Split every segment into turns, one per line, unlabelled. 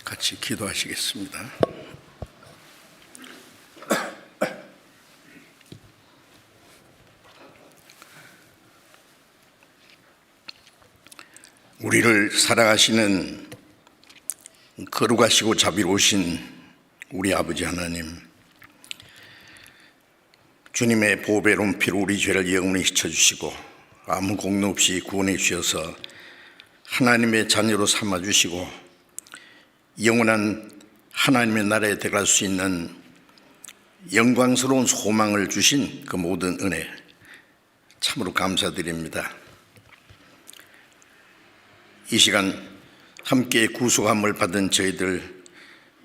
같이 기도하시겠습니다. 우리를 사랑하시는 거룩하시고 자비로우신 우리 아버지 하나님, 주님의 보배로운 피로 우리 죄를 영원히 씻어주시고 아무 공로 없이 구원해 주셔서 하나님의 자녀로 삼아주시고 영원한 하나님의 나라에 들어갈 수 있는 영광스러운 소망을 주신 그 모든 은혜 참으로 감사드립니다. 이 시간 함께 구속함을 받은 저희들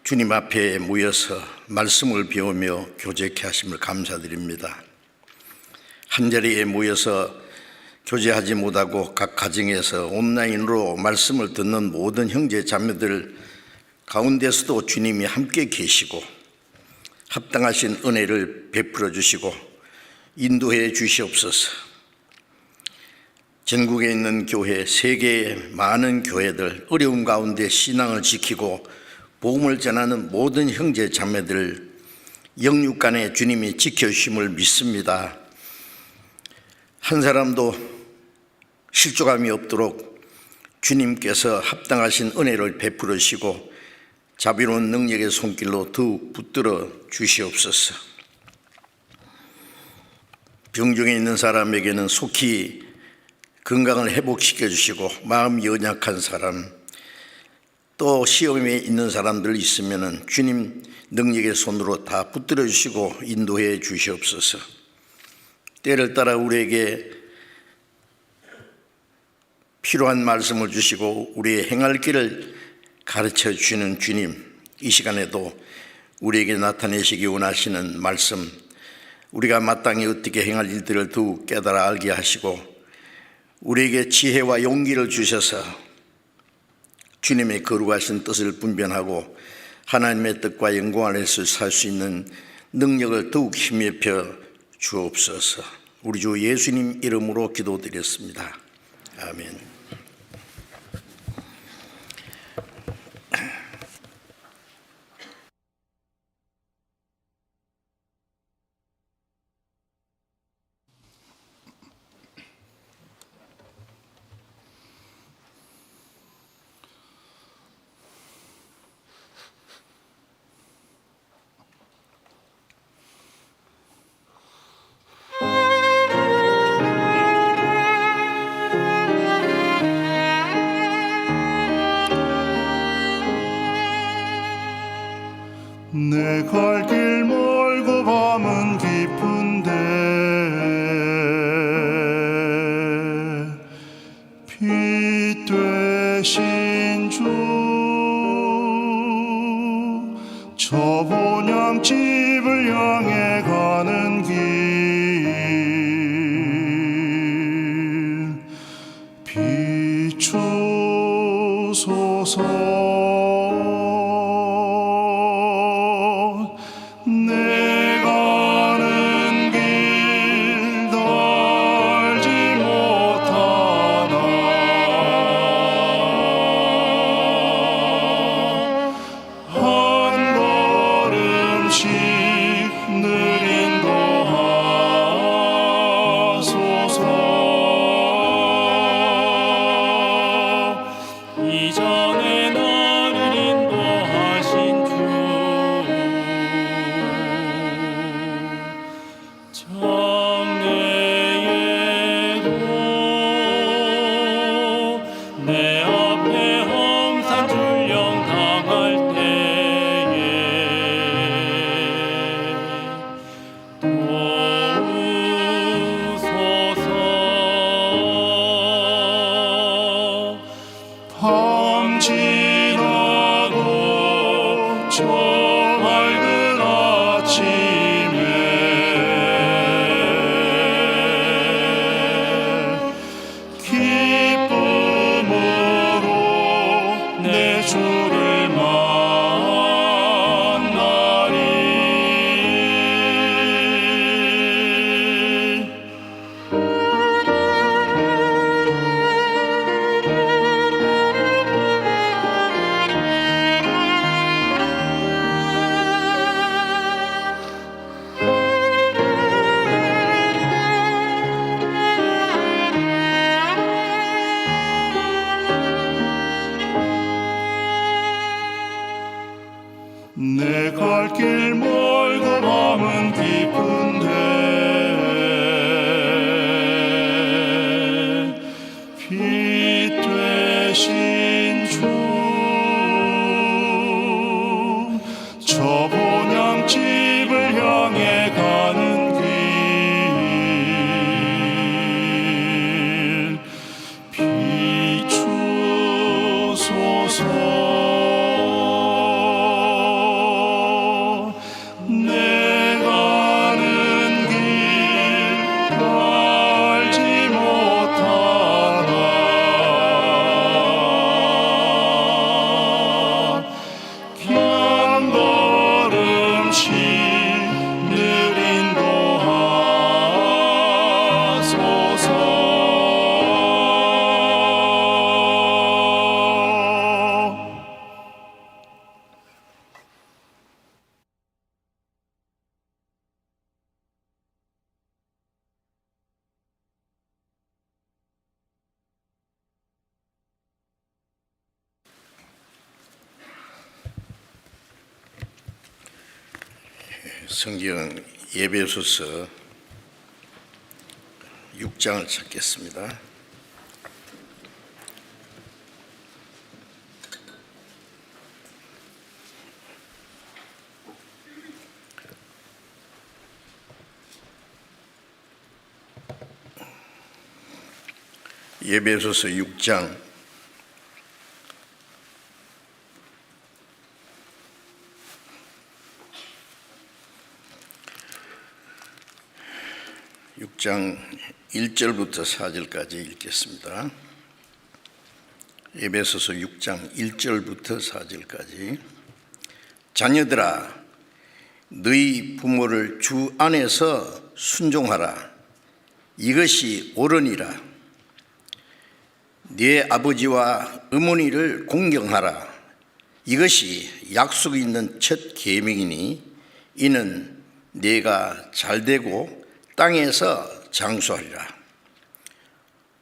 주님 앞에 모여서 말씀을 배우며 교제케 하심을 감사드립니다. 한자리에 모여서 교제하지 못하고 각 가정에서 온라인으로 말씀을 듣는 모든 형제 자매들 가운데서도 주님이 함께 계시고 합당하신 은혜를 베풀어 주시고 인도해 주시옵소서. 전국에 있는 교회, 세계의 많은 교회들, 어려움 가운데 신앙을 지키고 복음을 전하는 모든 형제 자매들 영육간에 주님이 지켜주심을 믿습니다. 한 사람도 실족함이 없도록 주님께서 합당하신 은혜를 베풀어 주시고 자비로운 능력의 손길로 더욱 붙들어 주시옵소서. 병중에 있는 사람에게는 속히 건강을 회복시켜 주시고 마음이 연약한 사람, 또 시험에 있는 사람들 있으면 주님 능력의 손으로 다 붙들어 주시고 인도해 주시옵소서. 때를 따라 우리에게 필요한 말씀을 주시고 우리의 행할 길을 가르쳐 주시는 주님, 이 시간에도 우리에게 나타내시기 원하시는 말씀, 우리가 마땅히 어떻게 행할 일들을 더욱 깨달아 알게 하시고 우리에게 지혜와 용기를 주셔서 주님의 거룩하신 뜻을 분별하고 하나님의 뜻과 영광 안에서 살 수 있는 능력을 더욱 힘입혀 주옵소서. 우리 주 예수님 이름으로 기도드렸습니다. 아멘.
내 갈 길 멀고 밤은 깊은데 빛 되신 주 저 본향집을 향해 가는 길 비추소서. 갈 길 멀고 밤은 깊은데 빛 되신 주 저 본향집을 향해 가는 길 비추소서. 내 가는 길 알지 못하나 한 걸음씩 늘 인도하소서.
성경 에베소서 6장을 찾겠습니다. 에베소서 6장 6장 1절부터 4절까지 읽겠습니다. 에베소서 6장 1절부터 4절까지. 자녀들아, 너희 부모를 주 안에서 순종하라. 이것이 옳으니라. 네 아버지와 어머니를 공경하라. 이것이 약속이 있는 첫 계명이니 이는 네가 잘되고 땅에서 장수하리라.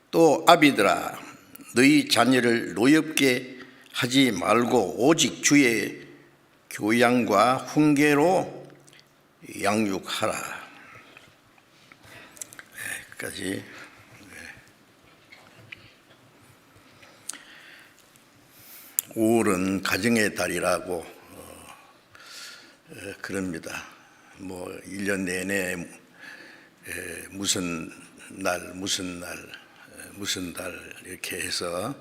또 아비들아, 너희 자녀를 노엽게 하지 말고 오직 주의 교양과 훈계로 양육하라. 여기까지. 5월은 가정의 달이라고 그럽니다. 뭐 1년 내내 무슨 날 이렇게 해서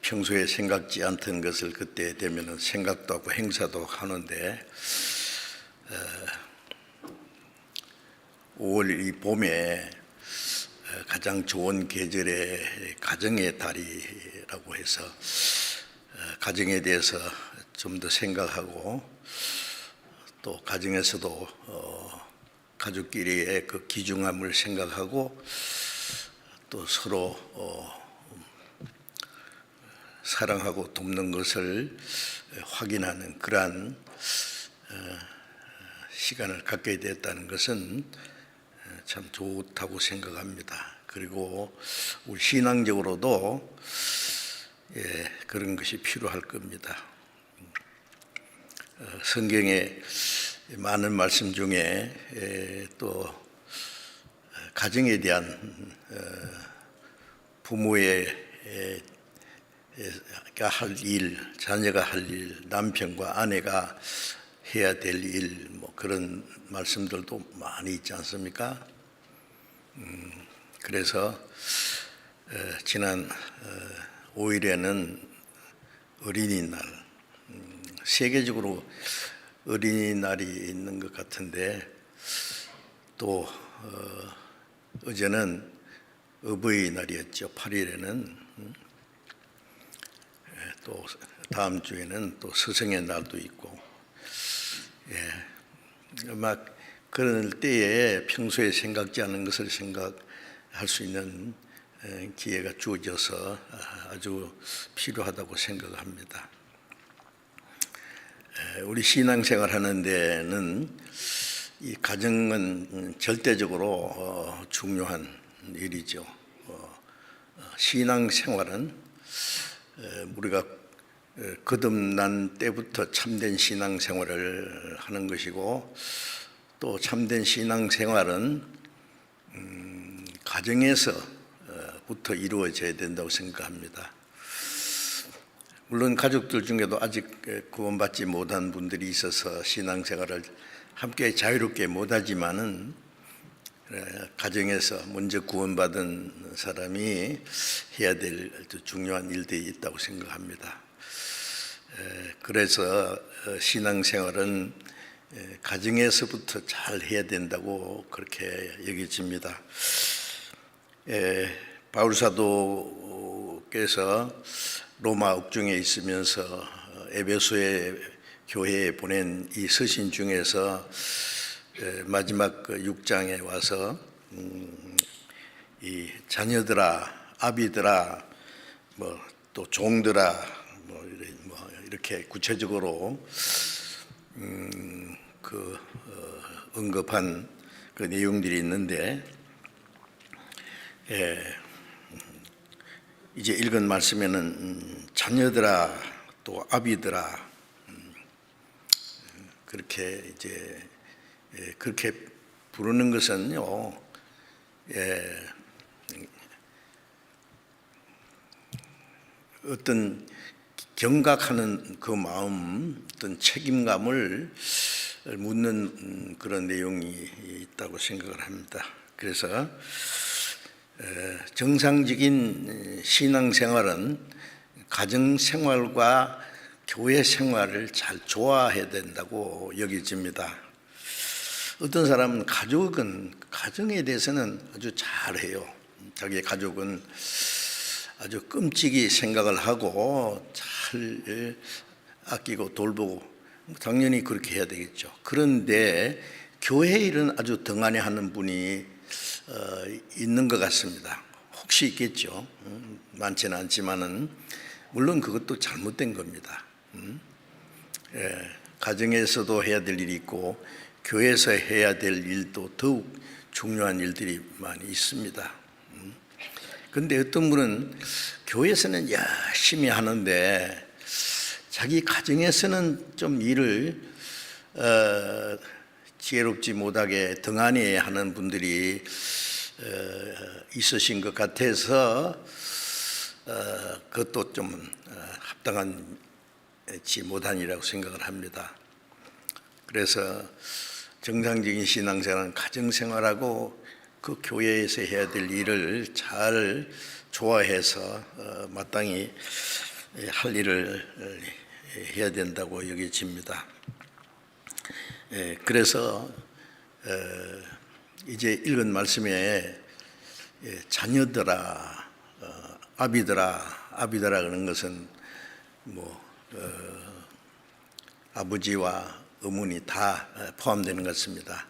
평소에 생각지 않던 것을 그때 되면은 생각도 하고 행사도 하는데 5월 이 봄에 가장 좋은 계절의 가정의 달이라고 해서 가정에 대해서 좀 더 생각하고 또 가정에서도 가족끼리의 그 귀중함을 생각하고 또 서로 사랑하고 돕는 것을 확인하는 그러한 시간을 갖게 됐다는 것은 참 좋다고 생각합니다. 그리고 우리 신앙적으로도 그런 것이 필요할 겁니다. 성경에 많은 말씀 중에 또 가정에 대한 부모의 할 일, 자녀가 할 일, 남편과 아내가 해야 될 일, 뭐 그런 말씀들도 많이 있지 않습니까? 그래서 지난 5일에는 어린이날, 세계적으로 어린이날이 있는 것 같은데 또 어제는 어버이날이었죠. 8일에는 또 다음 주에는 또 스승의 날도 있고, 막 그럴 때에 평소에 생각지 않은 것을 생각할 수 있는 기회가 주어져서 아주 필요하다고 생각합니다. 우리 신앙생활 하는 데는 이 가정은 절대적으로 중요한 일이죠. 신앙생활은 우리가 거듭난 때부터 참된 신앙생활을 하는 것이고, 또 참된 신앙생활은 가정에서부터 이루어져야 된다고 생각합니다. 물론 가족들 중에도 아직 구원받지 못한 분들이 있어서 신앙생활을 함께 자유롭게 못하지만은 가정에서 먼저 구원받은 사람이 해야 될 중요한 일들이 있다고 생각합니다. 그래서 신앙생활은 가정에서부터 잘 해야 된다고 그렇게 여겨집니다. 바울 사도께서 로마 옥중에 있으면서 에베소의 교회에 보낸 이 서신 중에서 마지막 6장에 와서 이 자녀들아, 아비들아, 또 종들아, 이렇게 구체적으로 언급한 그 내용들이 있는데, 이제 읽은 말씀에는 자녀들아, 또 아비들아, 그렇게 이제 그렇게 부르는 것은요, 어떤 경각하는 그 마음, 어떤 책임감을 묻는 그런 내용이 있다고 생각을 합니다. 그래서 정상적인 신앙생활은 가정생활과 교회생활을 잘 조화해야 된다고 여겨집니다. 어떤 사람은 가정에 대해서는 아주 잘해요. 자기 가족은 아주 끔찍이 생각을 하고 잘 아끼고 돌보고, 당연히 그렇게 해야 되겠죠. 그런데 교회 일은 아주 등한히 하는 분이 있는 것 같습니다. 혹시 있겠죠. 많지는 않지만은 물론 그것도 잘못된 겁니다. 가정에서도 해야 될 일이 있고 교회에서 해야 될 일도 더욱 중요한 일들이 많이 있습니다. 그런데 어떤 분은 교회에서는 열심히 하는데 자기 가정에서는 좀 일을 지혜롭지 못하게 등한히 하는 분들이 있으신 것 같아서 그것도 좀 합당하지 못한 일이라고 생각을 합니다. 그래서 정상적인 신앙생활은 가정생활하고 그 교회에서 해야 될 일을 잘 조화해서 마땅히 할 일을 해야 된다고 여겨집니다. 그래서 이제 읽은 말씀에 자녀들아, 아비들아 그런 것은 아버지와 어머니 다 포함되는 것 같습니다.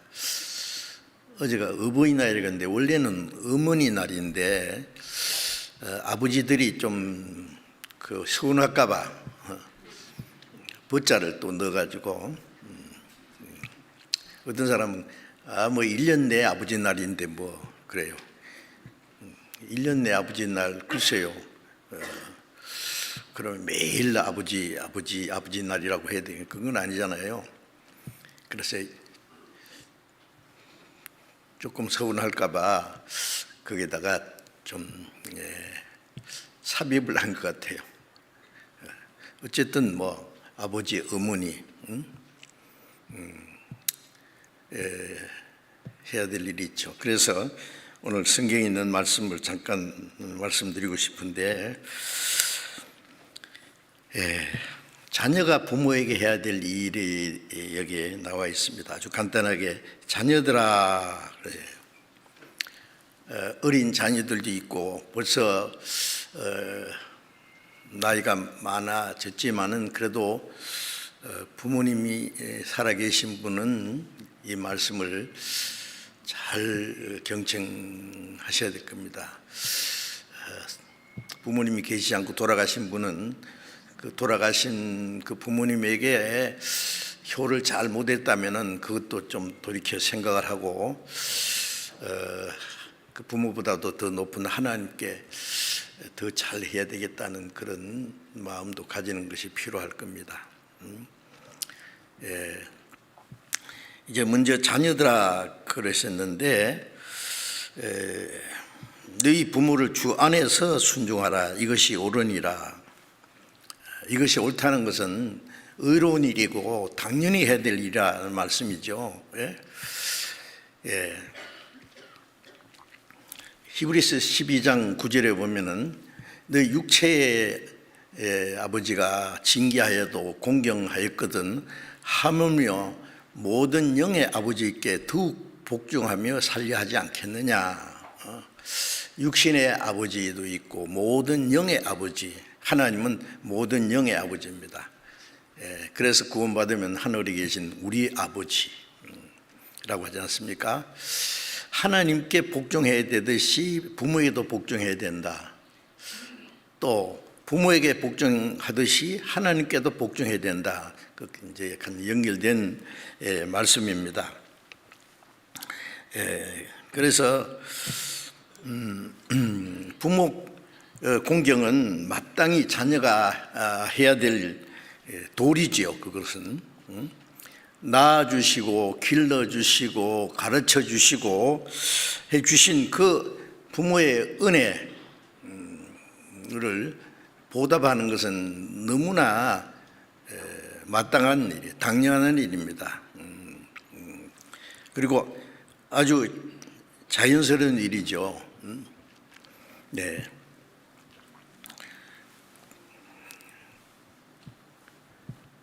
어제가 어버이날이었는데 원래는 어머니날인데 아버지들이 좀 서운할까봐 버자를 또 넣어가지고, 어떤 사람은 1년 내 아버지 날인데 그래요. 1년 내 아버지 날 글쎄요. 그러면 매일 아버지 날이라고 해야 되겠, 그건 아니잖아요. 그래서 조금 서운할까봐 거기다가 좀 삽입을 한 것 같아요. 어쨌든 아버지, 어머니 해야 될 일이 있죠. 그래서 오늘 성경에 있는 말씀을 잠깐 말씀드리고 싶은데, 자녀가 부모에게 해야 될 일이 여기에 나와 있습니다. 아주 간단하게 자녀들아 그래요. 어린 자녀들도 있고 벌써 나이가 많아졌지만은 그래도 부모님이 살아계신 분은 이 말씀을 잘 경청하셔야 될 겁니다. 부모님이 계시지 않고 돌아가신 분은 그 돌아가신 그 부모님에게 효를 잘 못했다면은 그것도 좀 돌이켜 생각을 하고 그 부모보다도 더 높은 하나님께 더 잘해야 되겠다는 그런 마음도 가지는 것이 필요할 겁니다. 이제 먼저 자녀들아 그러셨는데, 너희 부모를 주 안에서 순종하라. 이것이 옳으니라. 이것이 옳다는 것은 의로운 일이고 당연히 해야 될 일이라는 말씀이죠. 히브리서 12장 9절에 보면은 너희 육체의 아버지가 징계하여도 공경하였거든 하물며 모든 영의 아버지께 더욱 복종하며 살려 하지 않겠느냐. 육신의 아버지도 있고 모든 영의 아버지, 하나님은 모든 영의 아버지입니다. 그래서 구원받으면 하늘에 계신 우리 아버지라고 하지 않습니까? 하나님께 복종해야 되듯이 부모에게도 복종해야 된다. 또 부모에게 복종하듯이 하나님께도 복종해야 된다. 이제 약간 연결된 말씀입니다. 그래서 부모 공경은 마땅히 자녀가 해야 될 도리지요. 그것은 낳아주시고 길러주시고 가르쳐주시고 해주신 그 부모의 은혜를 보답하는 것은 너무나 마땅한 일, 당연한 일입니다. 그리고 아주 자연스러운 일이죠. 네.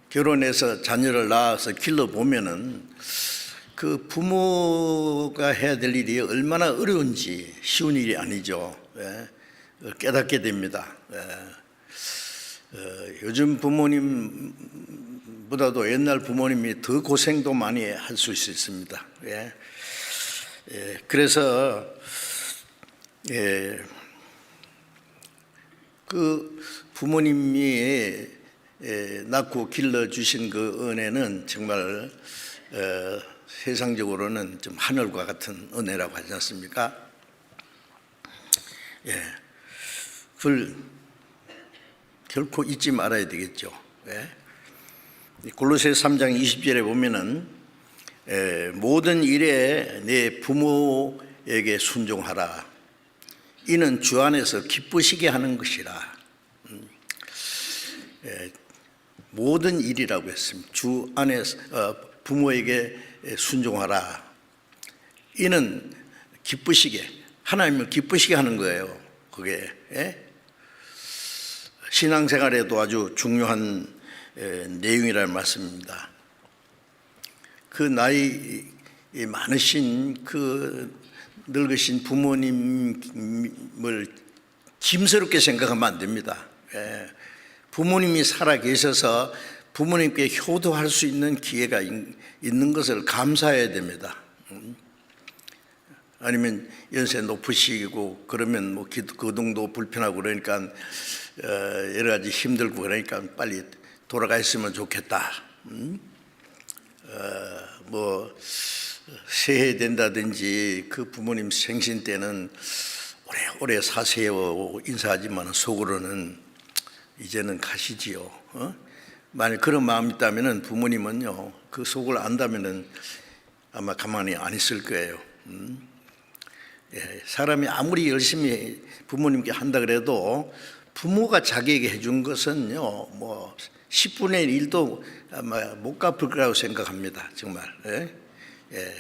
결혼해서 자녀를 낳아서 길러보면은 그 부모가 해야 될 일이 얼마나 어려운지 쉬운 일이 아니죠. 깨닫게 됩니다. 요즘 부모님보다도 옛날 부모님이 더 고생도 많이 할 수 있습니다. 그래서 그 부모님이 낳고 길러주신 그 은혜는 정말 세상적으로는 좀 하늘과 같은 은혜라고 하지 않습니까? 그걸 결코 잊지 말아야 되겠죠. 골로새 3장 20절에 보면은 모든 일에 내 부모에게 순종하라. 이는 주 안에서 기쁘시게 하는 것이라. 모든 일이라고 했습니다. 주 안에서 부모에게 순종하라. 이는 기쁘시게, 하나님을 기쁘시게 하는 거예요. 그게 신앙생활에도 아주 중요한 내용이라는 말씀입니다. 그 나이 많으신 그 늙으신 부모님을 짐스럽게 생각하면 안 됩니다. 부모님이 살아 계셔서 부모님께 효도할 수 있는 기회가 있는 것을 감사해야 됩니다. 아니면 연세 높으시고 그러면 뭐 거동도 불편하고 그러니까 여러 가지 힘들고 그러니까 빨리 돌아가 있으면 좋겠다. 뭐 세해 된다든지 그 부모님 생신 때는 오래오래 사세요 인사하지만 속으로는 이제는 가시지요. 만약 그런 마음이 있다면 부모님은요 그 속을 안다면 아마 가만히 안 있을 거예요. 사람이 아무리 열심히 부모님께 한다 그래도 부모가 자기에게 해준 것은요 뭐 10분의 1도 아마 못 갚을 거라고 생각합니다. 정말.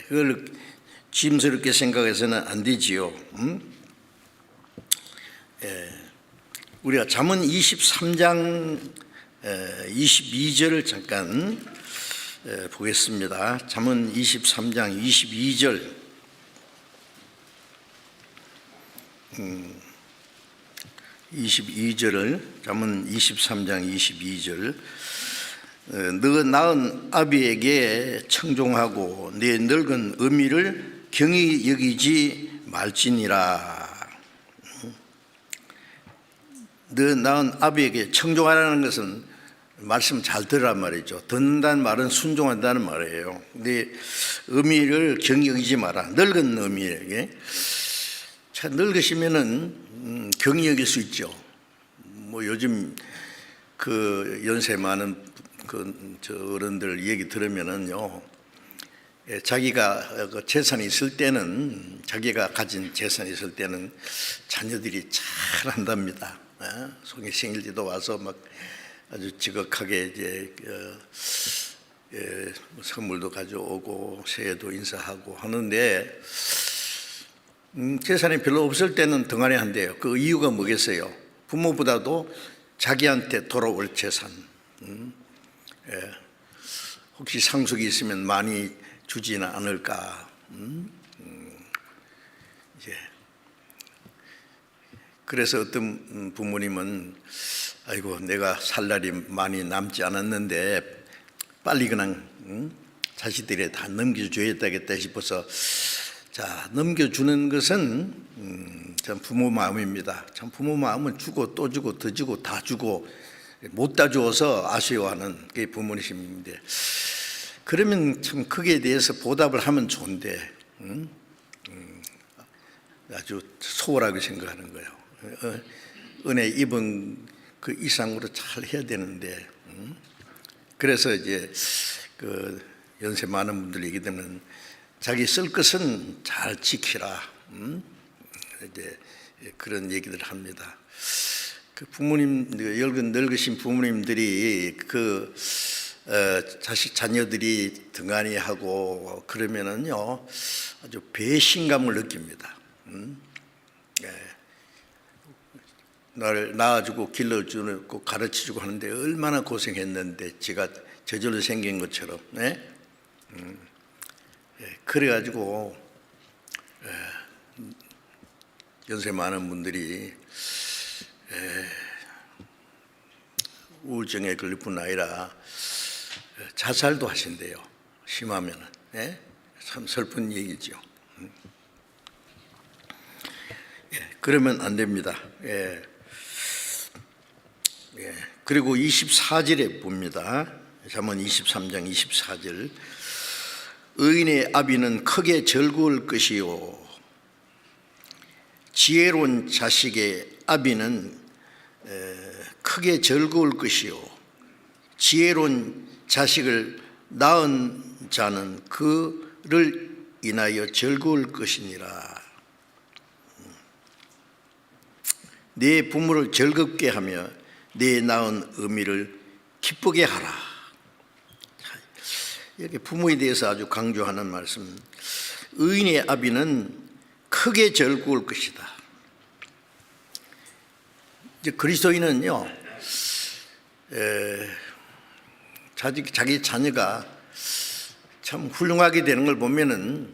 그걸 짐스럽게 생각해서는 안 되지요. 우리가 잠언 23장 22절을 잠깐 보겠습니다. 잠언 23장 22절. 잠언 23장 22절. 너 낳은 아비에게 청종하고 내 늙은 어미를 경히 여기지 말지니라. 너 낳은 아비에게 청종하라는 것은 말씀 잘 들으란 말이죠. 듣는다는 말은 순종한다는 말이에요. 내 어미를 경히 여기지 마라. 늙은 어미에게. 차 늙으시면은 경이 여길 수 있죠. 뭐 요즘 그 연세 많은 저 어른들 얘기 들으면은요, 자기가 그 재산이 있을 때는, 자기가 가진 재산이 있을 때는 자녀들이 잘 한답니다. 속이 생일 때도 와서 막 아주 지극하게 이제 선물도 가져오고 새해도 인사하고 하는데, 재산이 별로 없을 때는 등한히 한대요. 그 이유가 뭐겠어요? 부모보다도 자기한테 돌아올 재산, 혹시 상속이 있으면 많이 주지는 않을까. 이제 그래서 어떤 부모님은 아이고 내가 살 날이 많이 남지 않았는데 빨리 그냥 자식들이 다 넘겨줘야겠다 싶어서, 자, 넘겨주는 것은 참 부모 마음입니다. 참 부모 마음은 주고 또 주고 더 주고 다 주고 못 다 주어서 아쉬워하는 그게 부모님인데, 그러면 참 거기에 대해서 보답을 하면 좋은데 아주 소홀하게 생각하는 거예요. 은혜 입은 그 이상으로 잘 해야 되는데, 그래서 이제 그 연세 많은 분들 얘기 듣는, 자기 쓸 것은 잘 지키라, 이제 그런 얘기들 합니다. 그 부모님, 늙으신 부모님들이 그 자녀들이 등한히 하고 그러면은요 아주 배신감을 느낍니다. 나를 낳아주고 길러주고 가르쳐주고 하는데 얼마나 고생했는데 제가 저절로 생긴 것처럼. 그래가지고 연세 많은 분들이 우울증에 걸릴 뿐 아니라 자살도 하신대요. 심하면은. 참 슬픈 얘기죠. 그러면 안 됩니다. 그리고 24절에 봅니다. 잠언 23장 24절. 의인의 아비는 크게 즐거울 것이요 지혜로운 자식의 아비는 크게 즐거울 것이요 지혜로운 자식을 낳은 자는 그를 인하여 즐거울 것이니라. 내 부모를 즐겁게 하며 내 낳은 어미를 기쁘게 하라. 이렇게 부모에 대해서 아주 강조하는 말씀. 의인의 아비는 크게 즐거울 것이다. 이제 그리스도인은요, 자기 자녀가 참 훌륭하게 되는 걸 보면은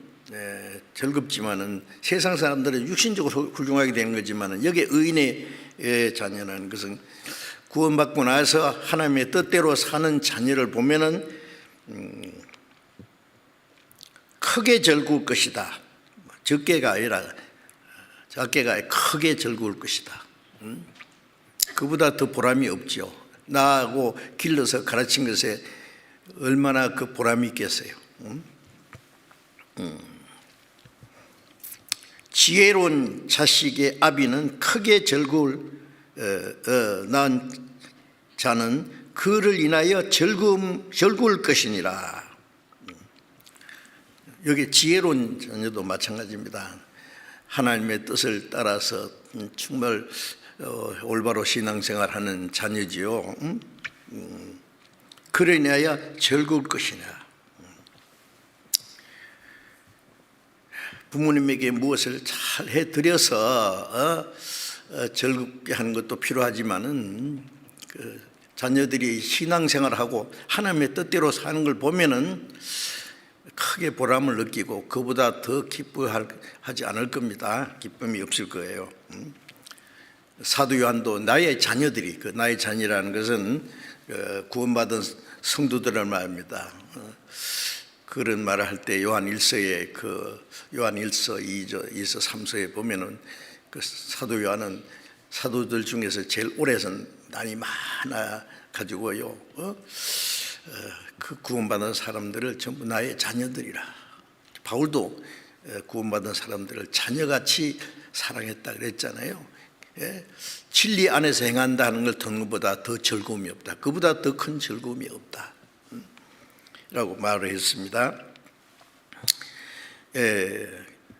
즐겁지만은, 세상 사람들은 육신적으로 훌륭하게 되는 거지만은, 여기 의인의 자녀라는 것은 구원받고 나서 하나님의 뜻대로 사는 자녀를 보면은 크게 즐거울 것이다. 적게가 아니라 작게가 아니라 크게 즐거울 것이다. 그보다 더 보람이 없죠. 나하고 길러서 가르친 것에 얼마나 그 보람이 있겠어요. 지혜로운 자식의 아비는 크게 즐거울 낳은 자는 그를 인하여 즐거울 것이니라. 여기 지혜로운 자녀도 마찬가지입니다. 하나님의 뜻을 따라서 정말 올바로 신앙생활하는 자녀지요. 그를 인하여 즐거울 것이냐. 부모님에게 무엇을 잘 해드려서 즐겁게 하는 것도 필요하지만은, 그 자녀들이 신앙생활하고 하나님의 뜻대로 사는 걸 보면은 크게 보람을 느끼고 그보다 더 기뻐하지 않을 겁니다. 기쁨이 없을 거예요. 사도 요한도 나의 자녀들이, 그 나의 자녀라는 것은 구원받은 성도들을 말합니다. 그런 말을 할 때 요한 1서에 요한 1서 2서 3서에 보면은 그 사도 요한은 사도들 중에서 제일 오래 산 난이 많아 가지고요. 그 구원받은 사람들을 전부 나의 자녀들이라. 바울도 구원받은 사람들을 자녀같이 사랑했다 그랬잖아요. 예? 진리 안에서 행한다 하는 걸 듣는 것보다 더 즐거움이 없다. 그보다 더 큰 즐거움이 없다. 라고 말을 했습니다.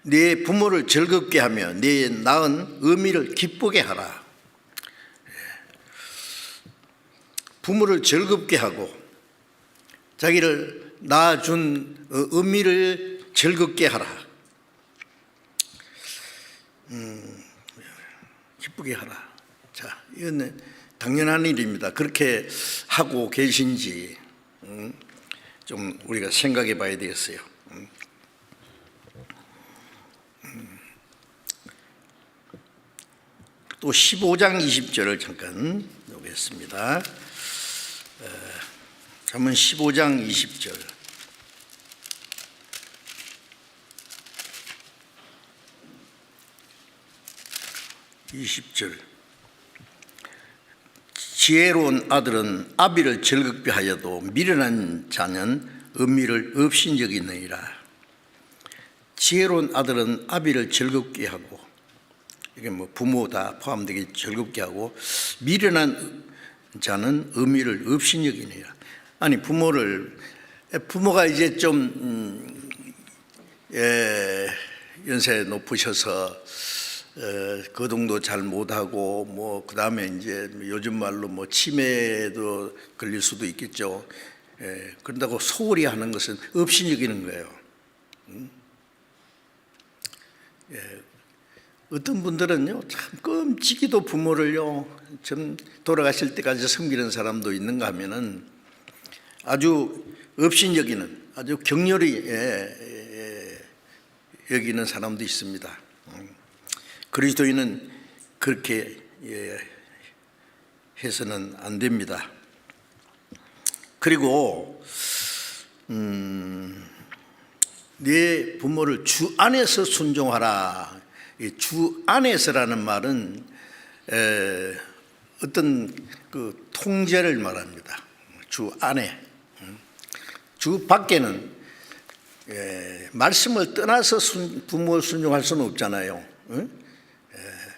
네 부모를 즐겁게 하며 네 낳은 어미를 기쁘게 하라. 부모를 즐겁게 하고 자기를 낳아준 어미를 즐겁게 하라. 기쁘게 하라. 자, 이건 당연한 일입니다. 그렇게 하고 계신지 좀 우리가 생각해 봐야 되겠어요. 또 15장 20절을 잠깐 보겠습니다. 잠언 15장 20절. 20절. 지혜로운 아들은 아비를 즐겁게 하여도 미련한 자는 어미를 업신여기느니라. 지혜로운 아들은 아비를 즐겁게 하고, 이게 뭐 부모 다 포함되게 즐겁게 하고, 미련한 자는 어미를 업신여기느니라. 아니 부모가 이제 좀 연세 높으셔서 거동도 잘 못하고 뭐 그다음에 이제 요즘 말로 뭐 치매도 걸릴 수도 있겠죠. 그런다고 소홀히 하는 것은 업신여기는 거예요. 어떤 분들은요 참 끔찍이도 부모를요 좀 돌아가실 때까지 섬기는 사람도 있는가 하면은 아주 업신여기는, 아주 격렬히 여기는 사람도 있습니다. 그리스도인은 그렇게 해서는 안 됩니다. 그리고 네 부모를 주 안에서 순종하라. 이 주 안에서라는 말은 어떤 그 통제를 말합니다. 주 안에. 주 밖에는 말씀을 떠나서 부모를 순종할 수는 없잖아요.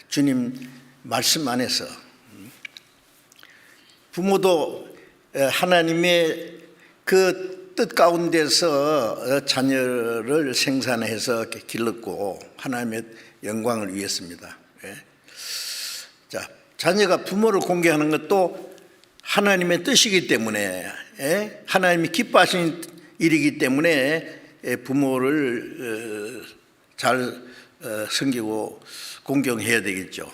주님 말씀 안에서 부모도 하나님의 그 뜻 가운데서 자녀를 생산해서 길렀고 하나님의 영광을 위했습니다. 자, 자녀가 부모를 공경하는 것도 하나님의 뜻이기 때문에 하나님이 기뻐하시는 일이기 때문에 부모를 잘 섬기고 공경해야 되겠죠.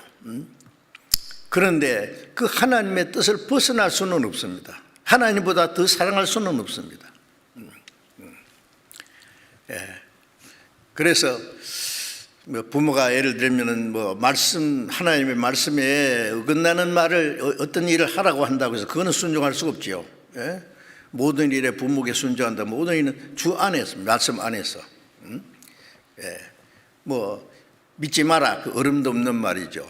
그런데 그 하나님의 뜻을 벗어날 수는 없습니다. 하나님보다 더 사랑할 수는 없습니다. 그래서 부모가 예를 들면은 뭐 말씀, 하나님의 말씀에 어긋나는 말을 어떤 일을 하라고 한다고 해서 그거는 순종할 수가 없지요. 모든 일에 부모에게 순종한다. 모든 일은 주 안에서, 말씀 안에서. 뭐 믿지 마라. 그 어림도 없는 말이죠.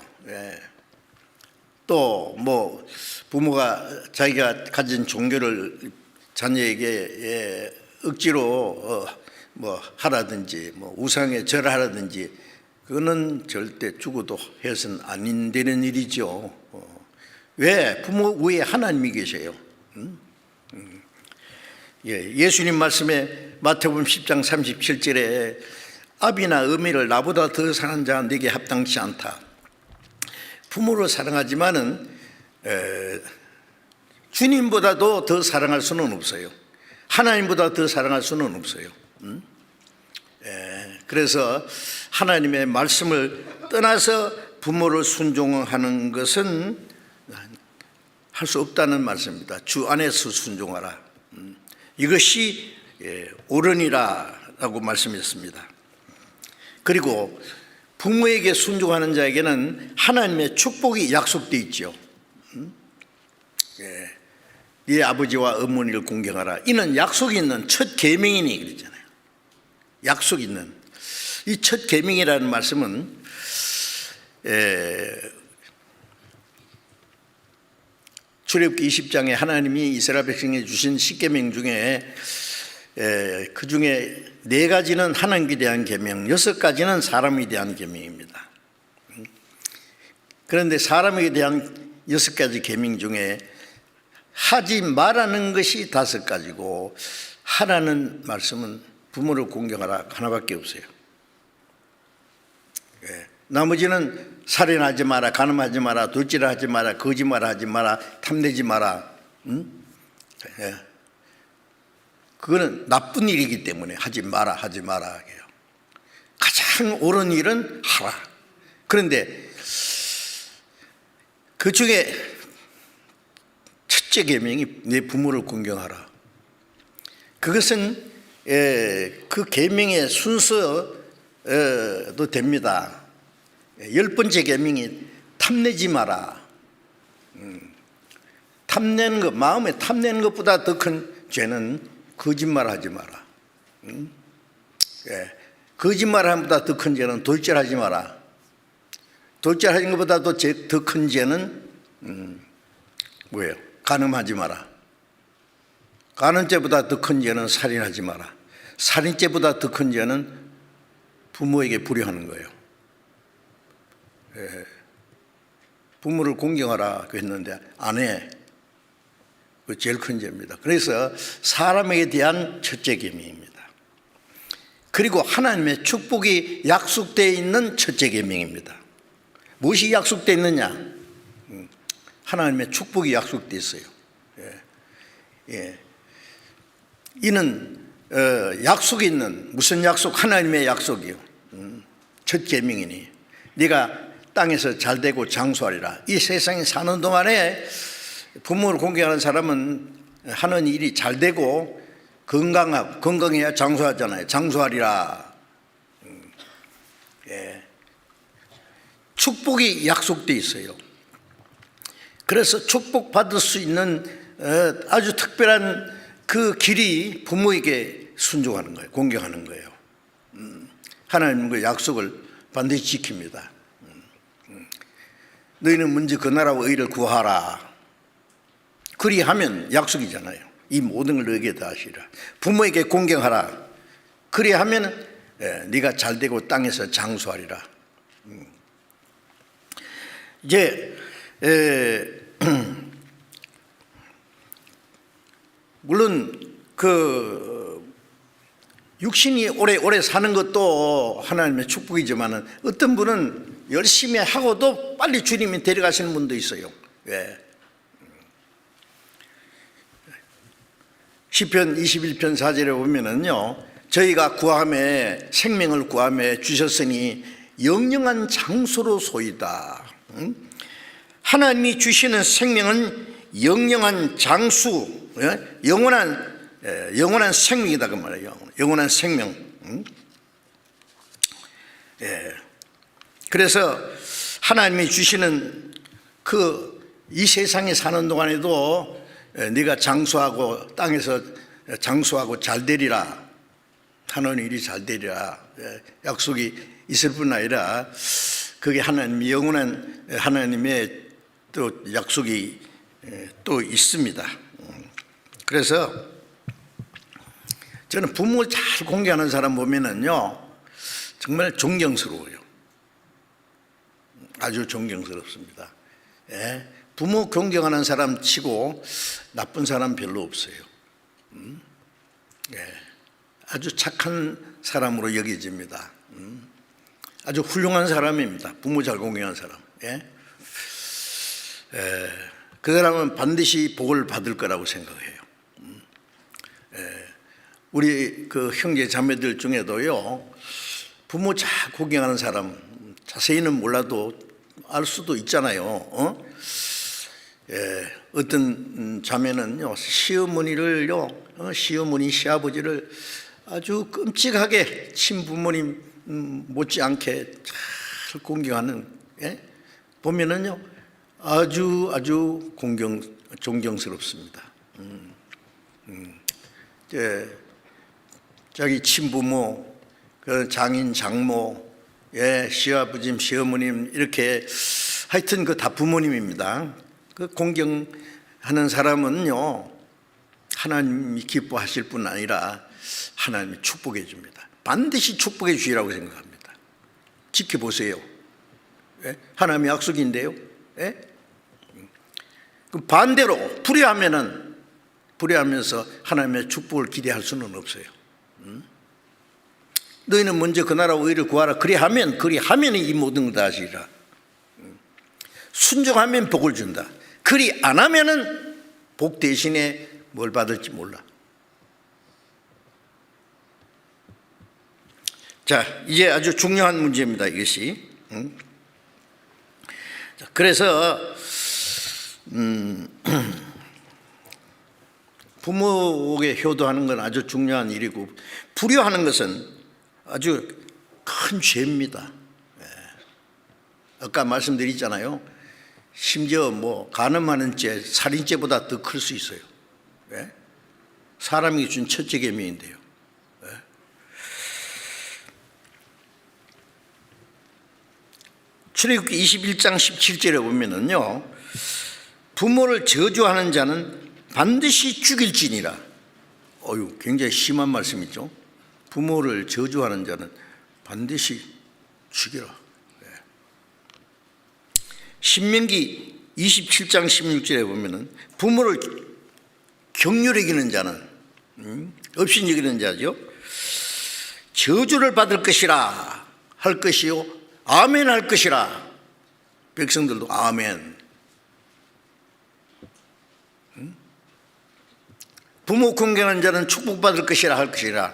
또 뭐 부모가 자기가 가진 종교를 자녀에게 억지로 뭐 하라든지 뭐 우상에 절하라든지 그거는 절대 죽어도 해서는 안 되는 일이죠. 왜? 부모 위에 하나님이 계세요. 예수님 말씀에 마태복음 10장 37절에 아비나 어미를 나보다 더 사랑하는 자는 내게 합당치 않다. 부모를 사랑하지만은 주님보다도 더 사랑할 수는 없어요. 하나님보다 더 사랑할 수는 없어요. 그래서 하나님의 말씀을 떠나서 부모를 순종하는 것은 할 수 없다는 말씀입니다. 주 안에서 순종하라. 이것이 옳으니라라고 말씀했습니다. 그리고 부모에게 순종하는 자에게는 하나님의 축복이 약속되어 있죠. 네 아버지와 어머니를 공경하라. 이는 약속이 있는 첫 계명이니 그랬잖아요. 약속 있는 이 첫 계명이라는 말씀은 출애굽기 20장에 하나님이 이스라엘 백성에 주신 10계명 중에 그 중에 4가지는 하나님께 대한 계명, 6가지는 사람에 대한 계명입니다. 그런데 사람에게 대한 6가지 계명 중에 하지 말라는 것이 5가지고 하라는 말씀은 부모를 공경하라 하나밖에 없어요. 나머지는 살인하지 마라, 간음하지 마라, 돌질하지 마라, 거짓말하지 마라, 탐내지 마라. 그거는 나쁜 일이기 때문에 하지 마라 해요. 가장 옳은 일은 하라. 그런데 그 중에 첫째 계명이 내 부모를 공경하라. 그것은 그 계명의 순서도 됩니다. 10번째 계명이 탐내지 마라. 탐내는 것, 마음에 탐내는 것보다 더 큰 죄는 거짓말하지 마라. 거짓말하는 것보다 더 큰 죄는 돌질하지 마라. 돌질하는 것보다 더 큰 죄는 뭐예요? 간음하지 마라. 간음죄보다 더 큰 죄는 살인하지 마라. 살인죄보다 더 큰 죄는 부모에게 불효하는 거예요. 부모를 공경하라 했는데 안 해. 그 제일 큰 죄입니다. 그래서 사람에게 대한 첫째 계명입니다. 그리고 하나님의 축복이 약속되어 있는 첫째 계명입니다. 무엇이 약속되어 있느냐? 하나님의 축복이 약속되어 있어요. 이는 약속이 있는, 무슨 약속? 하나님의 약속이요. 첫 계명이니 네가 땅에서 잘되고 장수하리라. 이 세상에 사는 동안에 부모를 공경하는 사람은 하는 일이 잘되고 건강해야 장수하잖아요. 장수하리라. 축복이 약속되어 있어요. 그래서 축복받을 수 있는 아주 특별한 그 길이 부모에게 순종하는 거예요. 공경하는 거예요. 하나님은 그 약속을 반드시 지킵니다. 너희는 먼저 그 나라와 의를 구하라. 그리하면 약속이잖아요. 이 모든 걸 너에게 다 하시라. 부모에게 공경하라. 그리하면 네가 잘되고 땅에서 장수하리라. 이제 물론 그 육신이 오래 사는 것도 하나님의 축복이지만은 어떤 분은 열심히 하고도 빨리 주님이 데려가시는 분도 있어요. 왜? 시편 21편 4절에 보면은요, 저희가 구함에 생명을 구함에 주셨으니 영영한 장소로 소이다. 하나님이 주시는 생명은 영영한 장수, 영원한 생명이다 그 말이에요. 영원한 생명. 그래서 하나님이 주시는 이 세상에 사는 동안에도 네가 장수하고 땅에서 장수하고 잘 되리라 하는 일이 잘 되리라 약속이 있을 뿐 아니라 그게 하나님 영원한 하나님의 또 약속이 또 있습니다. 그래서 저는 부모 잘 공경하는 사람 보면은요 정말 존경스러워요. 아주 존경스럽습니다. 부모 존경하는 사람 치고 나쁜 사람 별로 없어요. 아주 착한 사람으로 여겨집니다. 아주 훌륭한 사람입니다. 부모 잘 공경하는 사람. 그 사람은 반드시 복을 받을 거라고 생각해요. 우리 그 형제 자매들 중에도요 부모 잘 공경하는 사람 자세히는 몰라도 알 수도 있잖아요. 어떤 자매는요 시어머니를요 시어머니 시아버지를 아주 끔찍하게 친부모님 못지않게 잘 공경하는 보면은요 아주 존경스럽습니다. 자기 친부모, 그 장인 장모, 시아버지 시어머님 이렇게 하여튼 그 다 부모님입니다. 그 공경하는 사람은요 하나님이 기뻐하실 뿐 아니라 하나님이 축복해 줍니다. 반드시 축복해 주시라고 생각합니다. 지켜보세요. 예? 하나님의 약속인데요. 예? 그 반대로 불의하면서 하나님의 축복을 기대할 수는 없어요. 너희는 먼저 그 나라와 의를 구하라. 그리하면 이 모든 것 다 하시리라. 순종하면 복을 준다. 그리 안 하면은 복 대신에 뭘 받을지 몰라. 자, 이제 아주 중요한 문제입니다. 이것이. 자, 그래서 부모에게 효도하는 건 아주 중요한 일이고, 불효하는 것은 아주 큰 죄입니다. 아까 말씀드렸잖아요. 심지어 뭐 간음하는 죄, 살인죄보다 더 클 수 있어요. 사람이 준 첫째 계명인데요. 출애굽기 21장 17절에 보면은요, 부모를 저주하는 자는 반드시 죽일지니라. 굉장히 심한 말씀이죠. 부모를 저주하는 자는 반드시 죽이라. 신명기 27장 16절에 보면은 부모를 경휼히 여기는 자는, 없인 여기는 자죠, 저주를 받을 것이라 할 것이요 아멘 할 것이라. 백성들도 아멘. 부모 공경하는 자는 축복받을 것이라 할 것이라.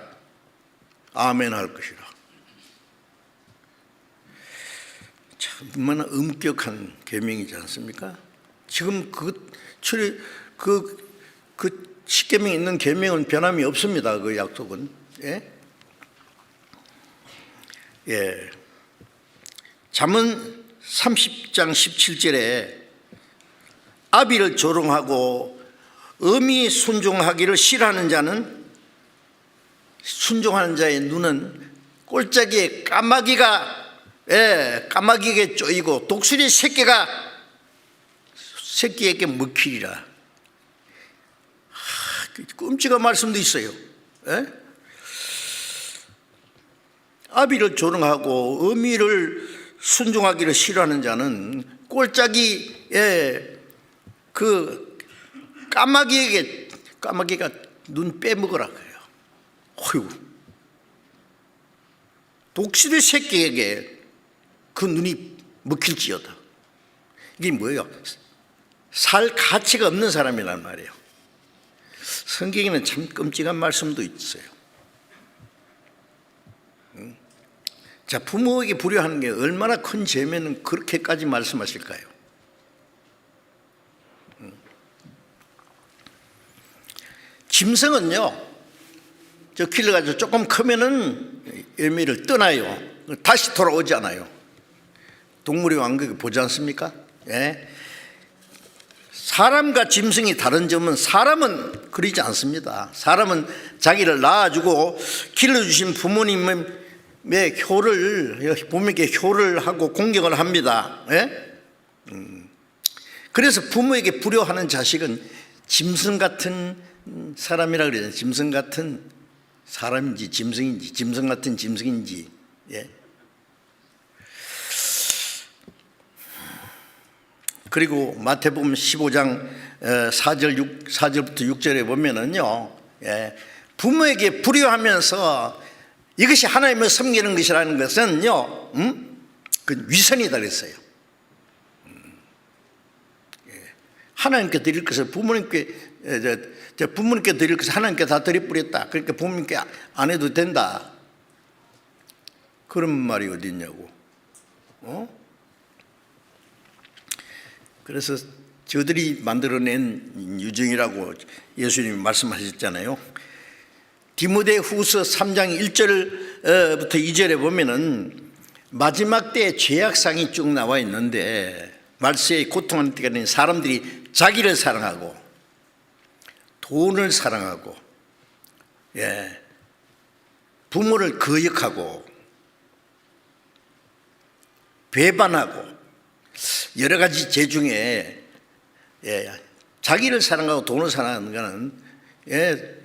아멘 할 것이라. 참 얼마나 엄격한 계명이지 않습니까? 지금 그 십계명에 있는 계명은 변함이 없습니다. 그 약속은. 예. 잠언 30장 17절에 아비를 조롱하고 어미 순종하기를 싫어하는 자는, 순종하는 자의 눈은 꼴짝이에 까마귀에게 쪼이고 독수리 새끼에게 먹히리라. 끔찍한 말씀도 있어요. 아비를 조롱하고 어미를 순종하기를 싫어하는 자는 꼴짝이에 까마귀가 눈 빼먹으라 그래요. 어휴. 독수리 새끼에게 그 눈이 먹힐지어다. 이게 뭐예요? 살 가치가 없는 사람이란 말이에요. 성경에는 참 끔찍한 말씀도 있어요. 자, 부모에게 불효하는 게 얼마나 큰 죄면은 그렇게까지 말씀하실까요? 짐승은요, 저 길을 가지고 조금 크면은 열매를 떠나요. 다시 돌아오지 않아요. 동물의 왕국에 보지 않습니까? 사람과 짐승이 다른 점은, 사람은 그러지 않습니다. 사람은 자기를 낳아주고 길러주신 부모님의 부모에게 효를 하고 공경을 합니다. 그래서 부모에게 불효하는 자식은 짐승 같은 사람이라 그래요. 짐승 같은 사람인지 짐승인지, 짐승 같은 짐승인지. 그리고 마태복음 15장 4절부터 6절에 보면은요, 부모에게 불효하면서 이것이 하나님을 섬기는 것이라는 것은요, 그 위선이다 그랬어요. 하나님께 드릴 것을 부모님께 드릴 것을 하나님께 다 드려버렸다. 그러니까 부모님께 안 해도 된다. 그런 말이 어디 있냐고. 그래서 저들이 만들어낸 유정이라고 예수님이 말씀하셨잖아요. 디모데후서 3장 1절부터 2절에 보면은 마지막 때의 죄악상이 쭉 나와 있는데, 말세에 고통하는 때가 되는 사람들이 자기를 사랑하고 돈을 사랑하고 부모를 거역하고 배반하고 여러 가지 죄 중에 자기를 사랑하고 돈을 사랑하는 것은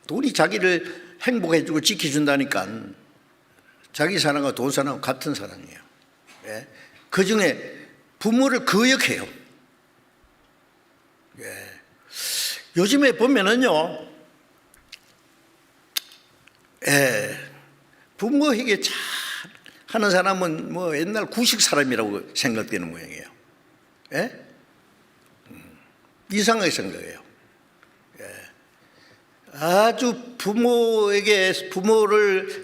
돈이 자기를 행복해주고 지켜준다니까 자기 사랑과 돈 사랑과 같은 사랑이에요. 예. 그 중에 부모를 거역해요. 예. 요즘에 보면은요, 부모에게 잘 하는 사람은 뭐 옛날 구식 사람이라고 생각되는 모양이에요. 예? 이상하게 생각해요. 아주 부모를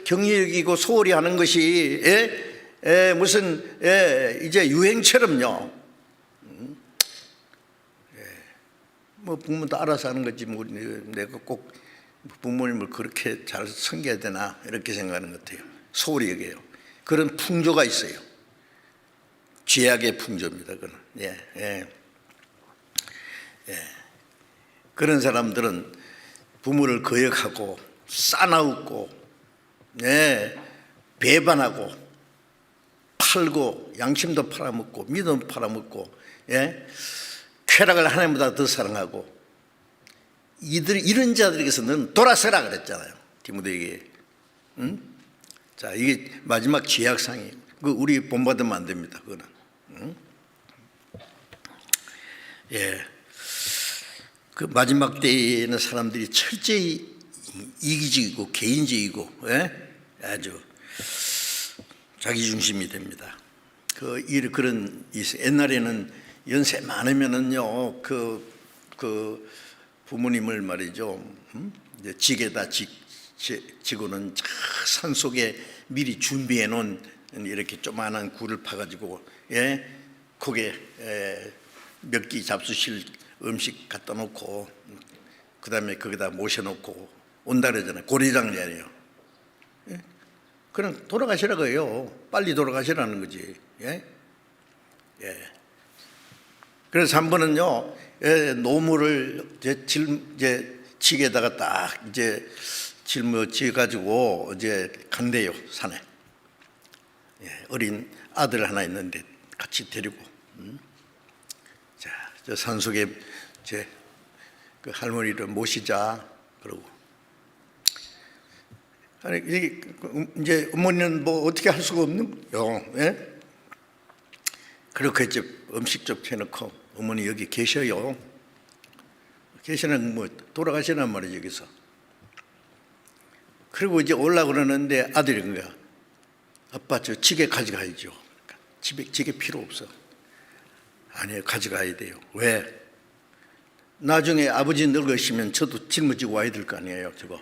경히 여기고 소홀히 하는 것이 무슨 이제 유행처럼요. 뭐 부모도 알아서 하는 거지 뭐 내가 꼭 부모님을 그렇게 잘 섬겨야 되나 이렇게 생각하는 것 같아요. 소홀히 여겨요. 그런 풍조가 있어요. 죄악의 풍조입니다. 그건. 그런 사람들은 부모를 거역하고 싸나웃고 배반하고 팔고 양심도 팔아먹고 믿음도 팔아먹고 쾌락을 하나님보다 더 사랑하고 이런 자들에게서 는 돌아서라 그랬잖아요. 디모데에게. 응? 자, 이게 마지막 죄악상이에요. 그 우리 본받으면 안 됩니다. 그거는. 응? 그 마지막 때에는 사람들이 철저히 이기적이고 개인적이고 아주 자기중심이 됩니다. 그런 옛날에는 연세 많으면은요 그 부모님을 말이죠 이제 직에다 지고는 산 속에 미리 준비해 놓은 이렇게 조그마한 굴을 파가지고 거기에 몇 끼 잡수실 음식 갖다 놓고 그 다음에 거기다 모셔놓고 온다 그러잖아요. 고리장례예요. 그냥 돌아가시라고 해요. 빨리 돌아가시라는 거지. 그래서 한 번은요 노무를 이제 직에다가 딱 이제 짊어져 가지고 이제 간대요 산에. 어린 아들 하나 있는데 같이 데리고. 자, 저 산속에 그 할머니를 모시자 그러고. 아니 이제 어머니는 뭐 어떻게 할 수가 없는 거요. 그렇게 이제 음식 좀 해놓고 어머니 여기 계셔요. 계시는 뭐 돌아가시란 말이죠 여기서. 그리고 이제 올라고 그러는데 아들이 그런 거야. 아빠 저 지게 가져가야죠. 지게 필요 없어. 아니요 가져가야 돼요. 왜? 나중에 아버지 늙으시면 저도 짊어지고 와야 될 거 아니에요 저거.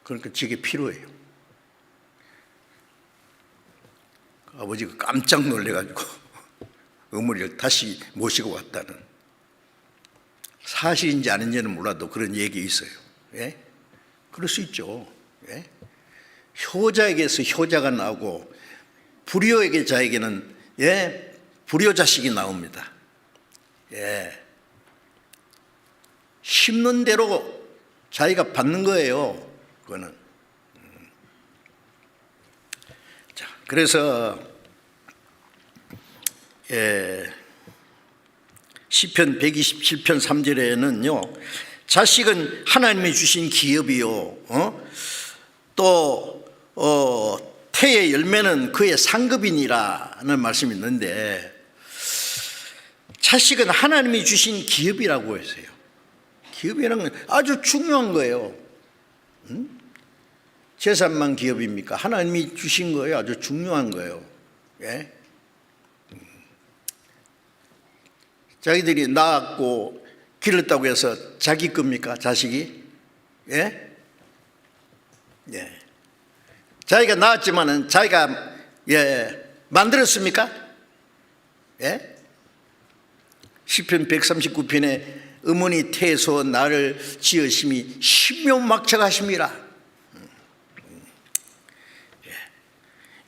그러니까 지게 필요해요. 아버지가 깜짝 놀래가지고 어머니를 다시 모시고 왔다는, 사실인지 아닌지는 몰라도 그런 얘기 있어요. 그럴 수 있죠. 효자에게서 효자가 나오고 불효에게 자에게는 불효 자식이 나옵니다. 심는 대로 자기가 받는 거예요. 그거는. 자, 그래서 시편 127편 3절에는요, 자식은 하나님이 주신 기업이요, 또 태의 열매는 그의 상급이니라는 말씀이 있는데, 자식은 하나님이 주신 기업이라고 했어요. 기업이라는 건 아주 중요한 거예요. 재산만 기업입니까? 하나님이 주신 거예요. 아주 중요한 거예요. 자기들이 낳았고 기르었다고 해서 자기 겁니까? 자식이? 자기가 낳았지만은 자기가 만들었습니까? 시편 139편에 어머니 태에서 나를 지으심이 신묘막척하심이라.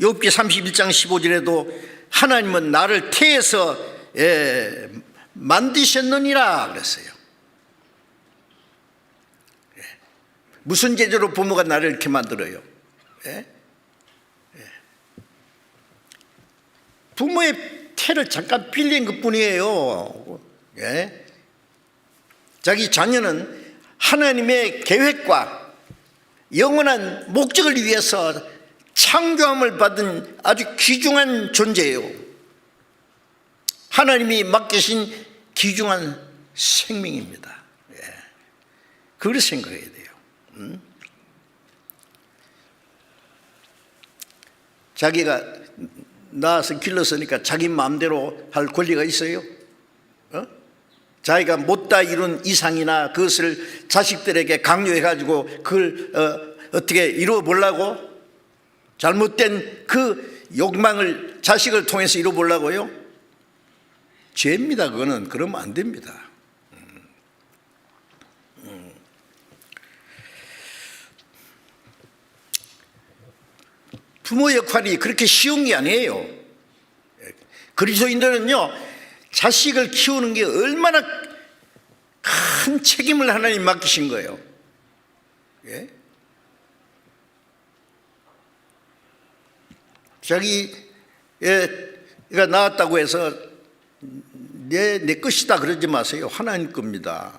욥기 31장 15절에도 하나님은 나를 태에서 만드셨느니라 그랬어요. 무슨 재주로 부모가 나를 이렇게 만들어요? 부모의 태를 잠깐 빌린 것뿐이에요. 자기 자녀는 하나님의 계획과 영원한 목적을 위해서 창조함을 받은 아주 귀중한 존재예요. 하나님이 맡기신 귀중한 생명입니다. 그걸 생각해야 돼요. 자기가 낳아서 길렀으니까 자기 마음대로 할 권리가 있어요? 자기가 못다 이룬 이상이나 그것을 자식들에게 강요해가지고 그걸 어떻게 이루어 보려고? 잘못된 그 욕망을 자식을 통해서 이루어 보려고요? 죄입니다. 그거는. 그러면 안 됩니다. 부모 역할이 그렇게 쉬운 게 아니에요. 그리스도인들은요, 자식을 키우는 게 얼마나 큰 책임을 하나님 맡기신 거예요. 예? 자기가 낳았다고 해서 내 것이다 그러지 마세요. 하나님 겁니다.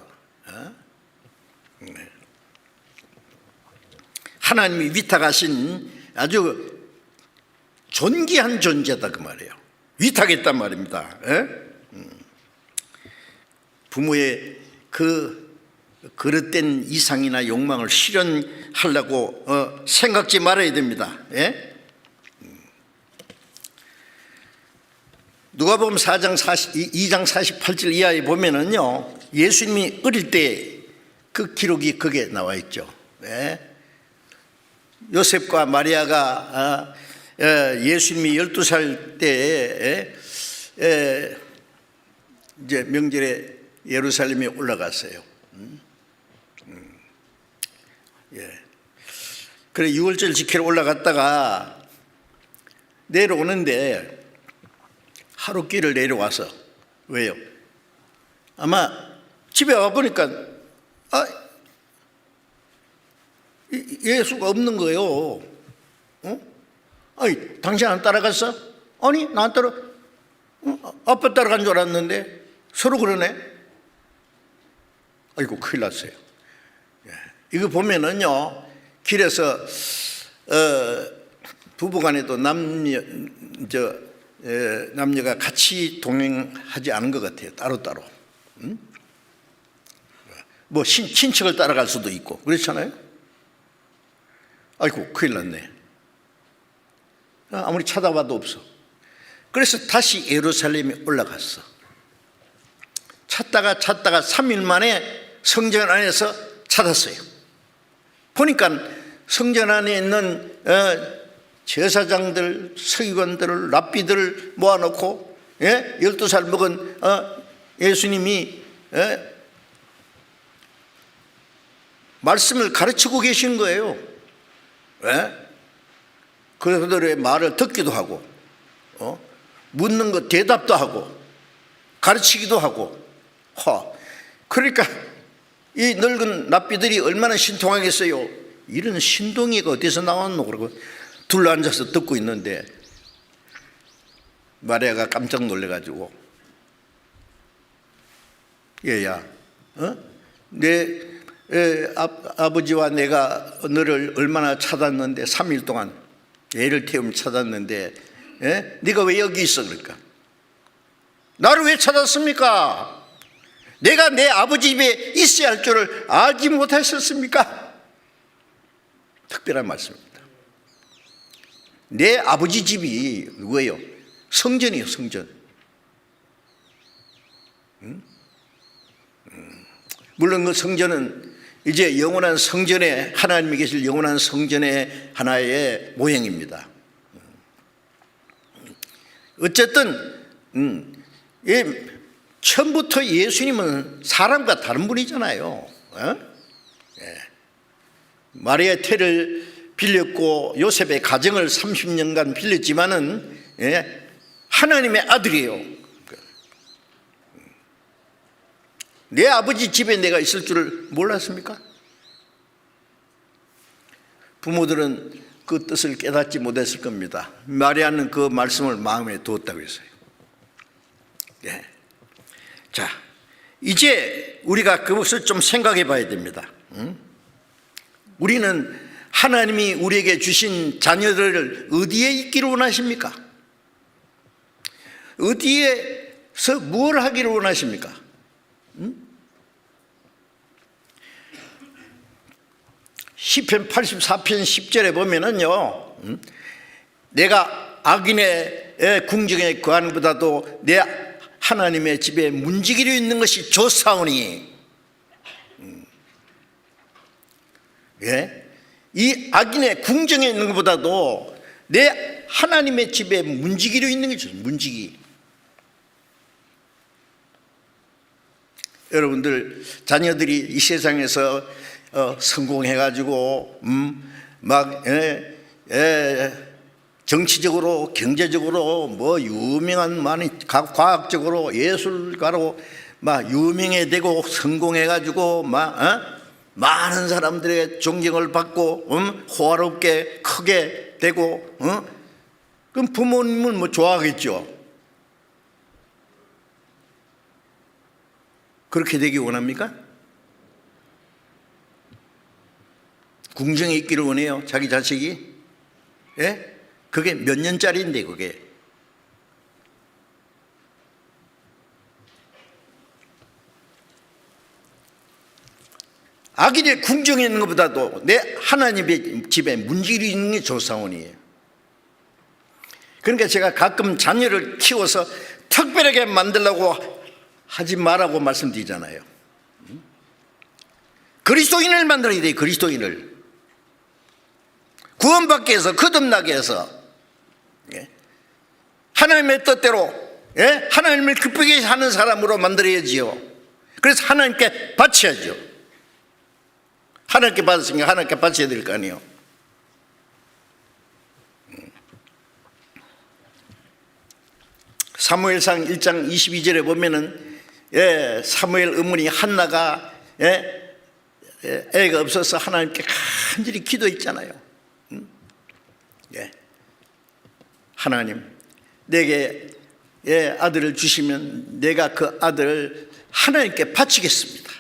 하나님이 위탁하신 아주 존귀한 존재다 그 말이에요. 위탁했단 말입니다. 부모의 그 그릇된 이상이나 욕망을 실현하려고 생각지 말아야 됩니다. 누가복음 2장 48절 이하에 보면은요, 예수님이 어릴 때 그 기록이 거기에 나와 있죠. 요셉과 마리아가 예수님이 12살 때에 이제 명절에 예루살렘에 올라갔어요. 그래 6월절 지키러 올라갔다가 내려오는데 하루길을 내려와서 왜요? 아마 집에 와보니까 예수가 없는 거예요. 아니, 당신 안 따라갔어? 아니, 나 안 따라. 아빠 따라간 줄 알았는데 서로 그러네. 아이고, 큰일 났어요. 이거 보면은요, 길에서 부부간에도 남녀가 같이 동행하지 않은 것 같아요. 따로따로. 뭐 친척을 따라갈 수도 있고 그렇잖아요. 아이고, 큰일 났네. 아무리 찾아봐도 없어. 그래서 다시 예루살렘에 올라갔어. 찾다가 3일 만에 성전 안에서 찾았어요. 보니까 성전 안에 있는 제사장들, 서기관들을, 랍비들을 모아놓고 12살 먹은 예수님이 말씀을 가르치고 계신 거예요. 그들의 말을 듣기도 하고 묻는 것 대답도 하고 가르치기도 하고. 그러니까 이 늙은 랍비들이 얼마나 신통하겠어요. 이런 신동이가 어디서 나왔노? 그러고 둘러앉아서 듣고 있는데 마리아가 깜짝 놀래가지고, 얘야, 내 아버지와 내가 너를 얼마나 찾았는데, 3일 동안 애를 태우며 찾았는데 네가 왜 여기 있어? 그러니까 나를 왜 찾았습니까? 내가 내 아버지 집에 있어야 할 줄을 알지 못했었습니까? 특별한 말씀입니다. 내 아버지 집이 누구예요? 성전이에요. 성전. 물론 그 성전은 이제 영원한 성전에, 하나님이 계실 영원한 성전의 하나의 모형입니다. 어쨌든 처음부터 예수님은 사람과 다른 분이잖아요. 마리아의 태를 빌렸고 요셉의 가정을 30년간 빌렸지만은 하나님의 아들이에요. 내 아버지 집에 내가 있을 줄을 몰랐습니까? 부모들은 그 뜻을 깨닫지 못했을 겁니다. 마리아는 그 말씀을 마음에 두었다고 했어요. 자, 이제 우리가 그것을 좀 생각해 봐야 됩니다. 우리는 하나님이 우리에게 주신 자녀들을 어디에 있기를 원하십니까? 어디에서 뭘 하기를 원하십니까? 시편 84편 10절에 보면은요, 내가 악인의 궁정에 거하는 보다도 내 하나님의 집에 문지기로 있는 것이 좋사오니, 예? 이 악인의 궁정에 있는 것보다도 내 하나님의 집에 문지기로 있는 게 좋습니다. 문지기. 여러분들 자녀들이 이 세상에서 성공해가지고 막 정치적으로 경제적으로 뭐 유명한 많이 과학적으로 예술가로 막 유명해 되고 성공해가지고 막 많은 사람들의 존경을 받고 호화롭게 크게 되고 그럼 부모님은 뭐 좋아하겠죠. 그렇게 되기 원합니까? 궁정에 있기를 원해요, 자기 자식이? 예? 그게 몇 년짜리인데 그게. 악인의 궁정에 있는 것보다도 내 하나님의 집에 문지기 있는 게 좋사오니. 그러니까 제가 가끔 자녀를 키워서 특별하게 만들려고 하지 말라고 말씀드리잖아요. 그리스도인을 만들어야 돼요. 그리스도인을 구원받게 해서 거듭나게 해서 하나님의 뜻대로 하나님을 기쁘게 하는 사람으로 만들어야지요. 그래서 하나님께 바쳐야죠. 하나님께 받았으니까 하나님께 바쳐야 될 거 아니에요. 사무엘상 1장 22절에 보면은 사무엘 어머니 한나가 애가 없어서 하나님께 간절히 기도했잖아요. 하나님, 내게 아들을 주시면 내가 그 아들을 하나님께 바치겠습니다.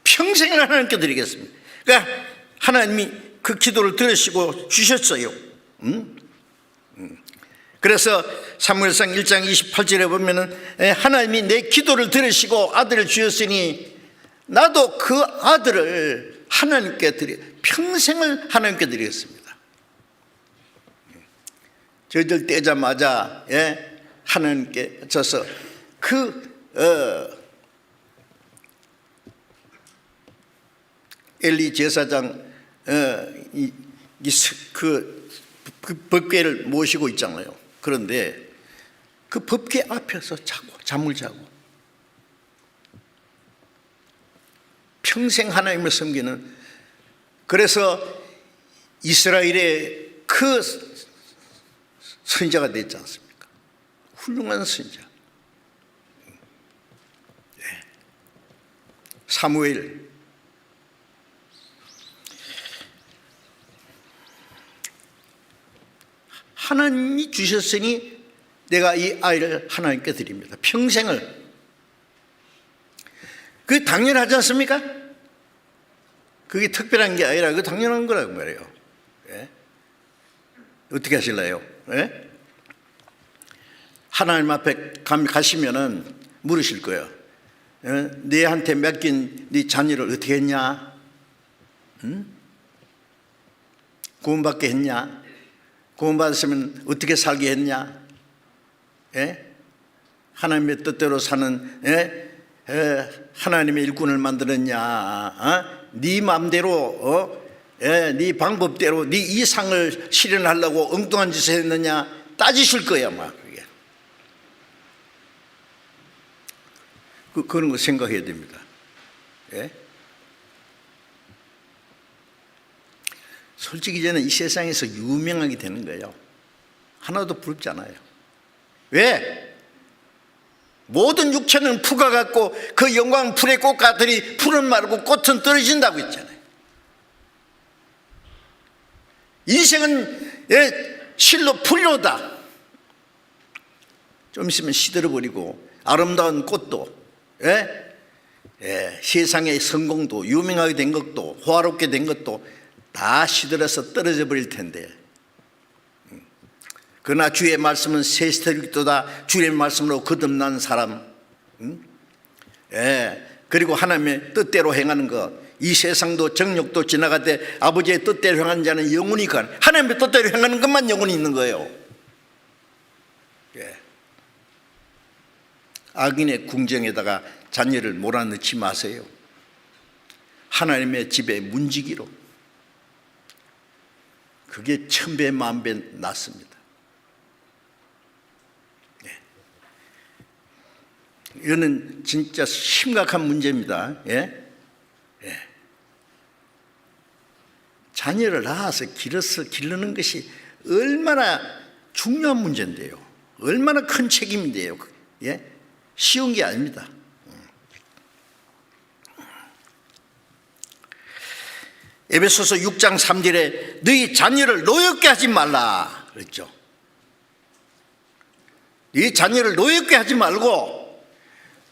평생을 하나님께 드리겠습니다. 그러니까 하나님이 그 기도를 들으시고 주셨어요. 그래서 사무엘상 1장 28절에 보면은 하나님이 내 기도를 들으시고 아들을 주셨으니 나도 그 아들을 하나님께 평생을 하나님께 드리겠습니다. 저희들 떼자마자 하나님께 져서 엘리 제사장 그 법궤를 모시고 있잖아요. 그런데 그 법궤 앞에서 잠을 자고 평생 하나님을 섬기는, 그래서 이스라엘의 그 선지자가 됐지 않습니까? 훌륭한 선지자. 사무엘. 하나님이 주셨으니 내가 이 아이를 하나님께 드립니다. 평생을. 그게 당연하지 않습니까? 그게 특별한 게 아니라 그게 당연한 거라고 말해요. 어떻게 하실래요? 하나님 앞에 가시면은 물으실 거예요. 너한테 맡긴 네 자녀를 어떻게 했냐? 구원받게 했냐? 구원받았으면 어떻게 살게 했냐? 하나님의 뜻대로 사는 하나님의 일꾼을 만들었냐? 네 마음대로 네 방법대로 네 이상을 실현하려고 엉뚱한 짓을 했느냐? 따지실 거야 아마. 그런 거 생각해야 됩니다. 솔직히 저는 이 세상에서 유명하게 되는 거예요. 하나도 부럽지 않아요. 왜? 모든 육체는 풀과 같고 그 영광은 풀의 꽃 같으니 풀은 마르고 꽃은 떨어진다고 했잖아요. 인생은 실로 풀로다. 좀 있으면 시들어버리고 아름다운 꽃도 세상의 성공도 유명하게 된 것도 호화롭게 된 것도 다 시들어서 떨어져 버릴 텐데, 그러나 주의 말씀은 새스터리도다. 주의 말씀으로 거듭난 사람, 그리고 하나님의 뜻대로 행하는 것, 이 세상도 정욕도 지나가되 아버지의 뜻대로 행하는 자는 영원히 가. 하나님의 뜻대로 행하는 것만 영원히 있는 거예요. 악인의 궁정에다가 자녀를 몰아넣지 마세요. 하나님의 집에 문지기로. 그게 천배 만배 낫습니다. 이거는 진짜 심각한 문제입니다. 자녀를 낳아서 기르는 것이 얼마나 중요한 문제인데요. 얼마나 큰 책임인데요. 쉬운 게 아닙니다. 에베소서 6장 3절에 너희 자녀를 노엽게 하지 말라 그랬죠. 너희 자녀를 노엽게 하지 말고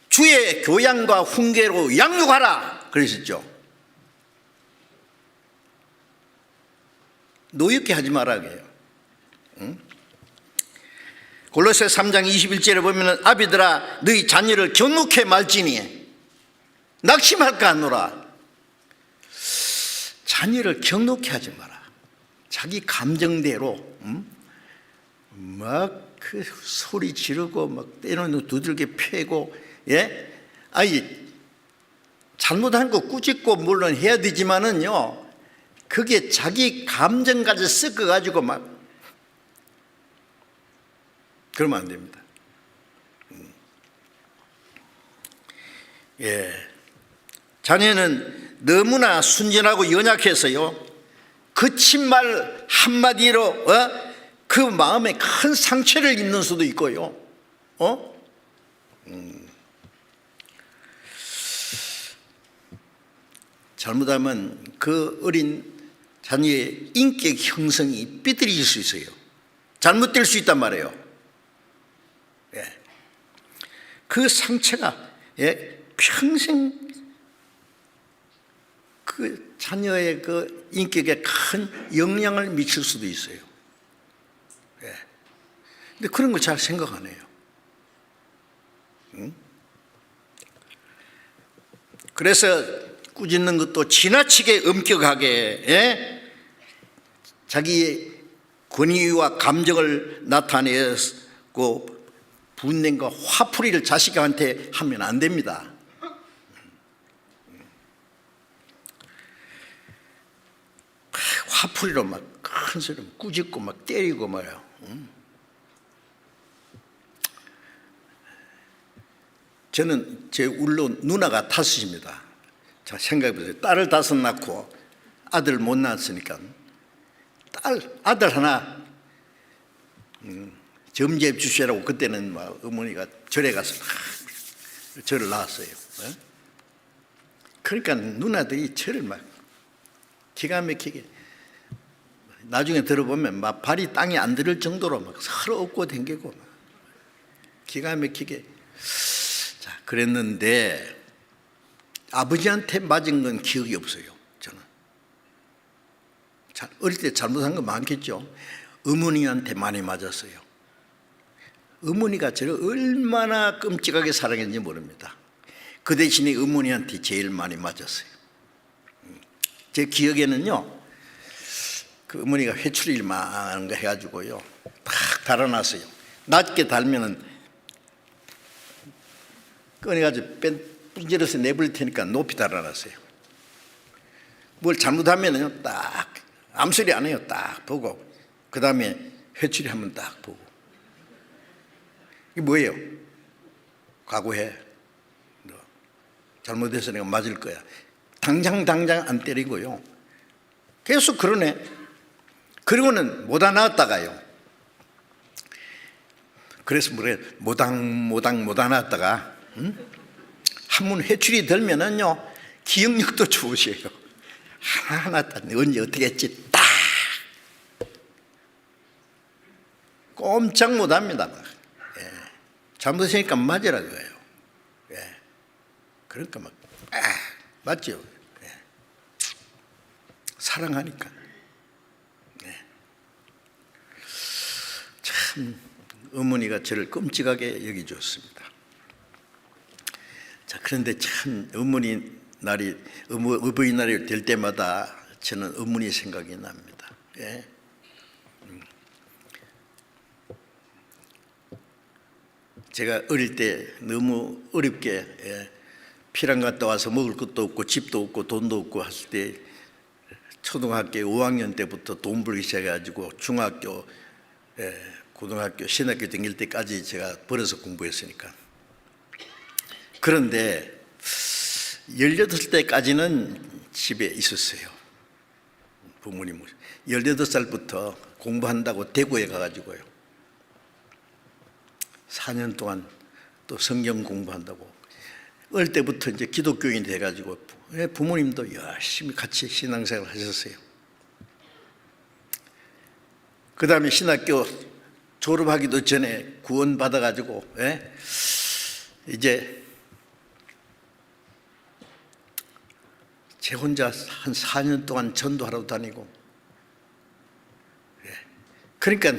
주의 교양과 훈계로 양육하라 그러셨죠. 노엽게 하지 말라 그래요. 골로새 3장 21절에 보면 아비들아 너희 자녀를 경록해 말지니 낙심할까 하노라. 자녀를 경록해 하지 마라. 자기 감정대로 막 그 소리 지르고 막 때로는 두들겨 패고, 아니 잘못한 거 꾸짖고 물론 해야 되지만은요, 그게 자기 감정까지 섞어가지고 막 그러면 안 됩니다. 자녀는 너무나 순전하고 연약해서요, 거친 말 한마디로 그 마음에 큰 상처를 입는 수도 있고요. 잘못하면 그 어린 자녀의 인격 형성이 삐뚤어질 수 있어요. 잘못될 수 있단 말이에요. 그 상처가 평생 그 자녀의 그 인격에 큰 영향을 미칠 수도 있어요. 근데 그런 걸 잘 생각 안 해요. 그래서 꾸짖는 것도 지나치게 엄격하게 자기의 권위와 감정을 나타내고 분냄과 화풀이를 자식한테 하면 안 됩니다. 화풀이로 막 큰 소리로 꾸짖고 막 때리고 말이야. 저는 제 울로 누나가 5입니다. 자, 생각해보세요. 딸을 5 낳고 아들 못 낳았으니까 아들 하나 점집 주시라고 그때는 막 어머니가 절에 가서 저를 낳았어요. 그러니까 누나들이 저를 막 기가 막히게, 나중에 들어보면 막 발이 땅에 안 들을 정도로 막 서로 업고 댕기고 막 기가 막히게. 자, 그랬는데 아버지한테 맞은 건 기억이 없어요. 저는 어릴 때 잘못한 거 많겠죠. 어머니한테 많이 맞았어요. 어머니가 저를 얼마나 끔찍하게 사랑했는지 모릅니다. 그 대신에 어머니한테 제일 많이 맞았어요. 제 기억에는요, 그 어머니가 회초리를 많은 거 해가지고요 탁 달아놨어요. 낮게 달면은 꺼내가지고 분질러서 내버릴 테니까 높이 달아놨어요. 뭘 잘못하면은요 딱 아무 소리 안 해요. 딱 보고 그 다음에 회초리 한번 딱 보고, 이게 뭐예요? 각오해. 너 잘못해서 내가 맞을 거야. 당장 안 때리고요. 계속 그러네. 그리고는 못 안았다가요. 그래서 뭐래, 못 안았다가 한번 회출이 들면은요 기억력도 좋으세요. 하나하나 언제 어떻게 했지 딱 꼼짝 못합니다. 잘못했으니까 맞으라 그래요. 그러니까 막 맞죠? 예. 사랑하니까. 예. 참 어머니가 저를 끔찍하게 여기줬습니다. 자, 그런데 참 어버이날이 될 때마다 저는 어머니 생각이 납니다. 예. 제가 어릴 때 너무 어렵게 피랑 갔다 와서 먹을 것도 없고 집도 없고 돈도 없고 했을 때 초등학교 5학년 때부터 돈 벌기 시작해가지고 중학교, 고등학교, 신학교 다닐 때까지 제가 벌어서 공부했으니까. 그런데 18때까지는 집에 있었어요. 부모님 18살부터 공부한다고 대구에 가가지고요 4년 동안 또 성경 공부한다고 어릴 때부터 이제 기독교인이 돼가지고 부모님도 열심히 같이 신앙생활 하셨어요. 그 다음에 신학교 졸업하기도 전에 구원 받아가지고 이제 제 혼자 한 4년 동안 전도하러 다니고, 그러니까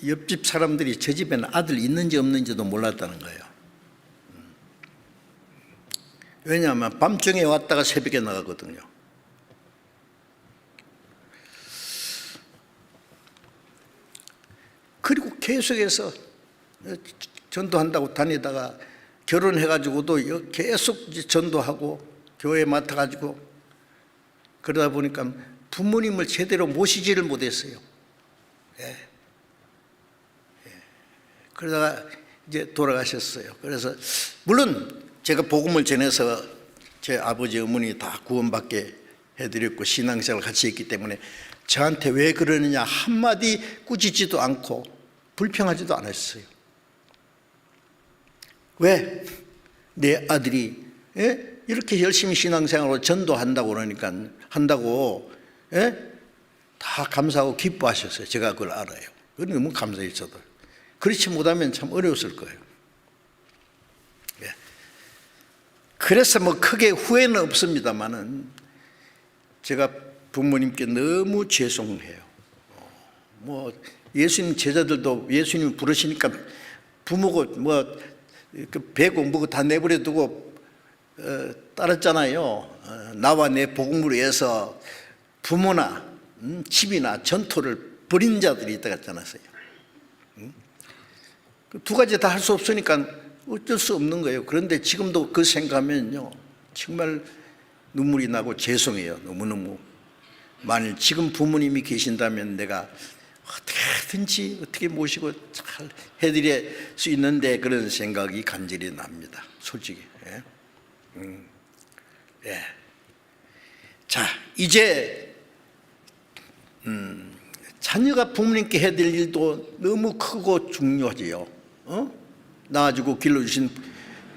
옆집 사람들이 저 집에는 아들 있는지 없는지도 몰랐다는 거예요. 왜냐하면 밤중에 왔다가 새벽에 나가거든요. 그리고 계속해서 전도한다고 다니다가 결혼해가지고도 계속 전도하고 교회 맡아가지고 그러다 보니까 부모님을 제대로 모시지를 못했어요. 그러다가 이제 돌아가셨어요. 그래서 물론 제가 복음을 전해서 제 아버지 어머니 다 구원받게 해드렸고 신앙생활 같이 했기 때문에 저한테 왜 그러느냐 한마디 꾸짖지도 않고 불평하지도 않았어요. 왜? 내 아들이 이렇게 열심히 신앙생활로 전도한다고 그러니까 한다고 다 감사하고 기뻐하셨어요. 제가 그걸 알아요. 그건 너무 감사해요. 저도 그렇지 못하면 참 어려웠을 거예요. 그래서 뭐 크게 후회는 없습니다만은 제가 부모님께 너무 죄송해요. 뭐 예수님 제자들도 예수님 부르시니까 부모고 뭐 배고 뭐고 다 내버려 두고 따랐잖아요. 나와 내 복음을 위해서 부모나 집이나 전토를 벌인 자들이 있다 갔잖아요. 두 가지 다 할 수 없으니까 어쩔 수 없는 거예요. 그런데 지금도 그 생각하면요 정말 눈물이 나고 죄송해요. 너무너무. 만일 지금 부모님이 계신다면 내가 어떻게든지 어떻게 모시고 잘 해드릴 수 있는데 그런 생각이 간절히 납니다. 솔직히. 자, 이제 자녀가 부모님께 해드릴 일도 너무 크고 중요하지요. 낳아주고 길러주신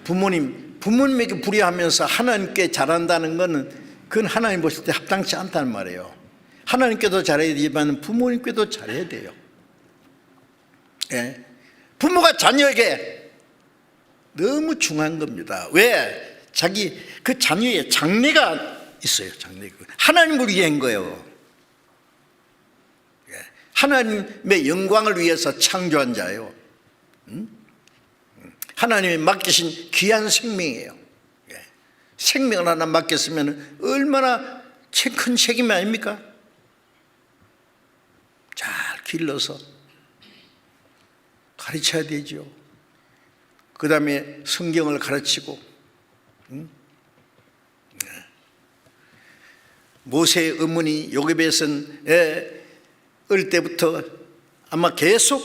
부모님에게 불의하면서 하나님께 잘한다는 것은 그건 하나님 보실 때 합당치 않다는 말이에요. 하나님께도 잘해야 되지만 부모님께도 잘해야 돼요. 부모가 자녀에게 너무 중요한 겁니다. 왜? 자기 그 자녀의 장래가 있어요. 장래. 하나님을 위해 한 거예요. 하나님의 영광을 위해서 창조한 자예요. 하나님이 맡기신 귀한 생명이에요. 생명을 하나 맡겼으면 얼마나 큰 책임 아닙니까? 잘 길러서 가르쳐야 되죠. 그 다음에 성경을 가르치고 모세의 어머니 요게벳은 어릴 때부터 아마 계속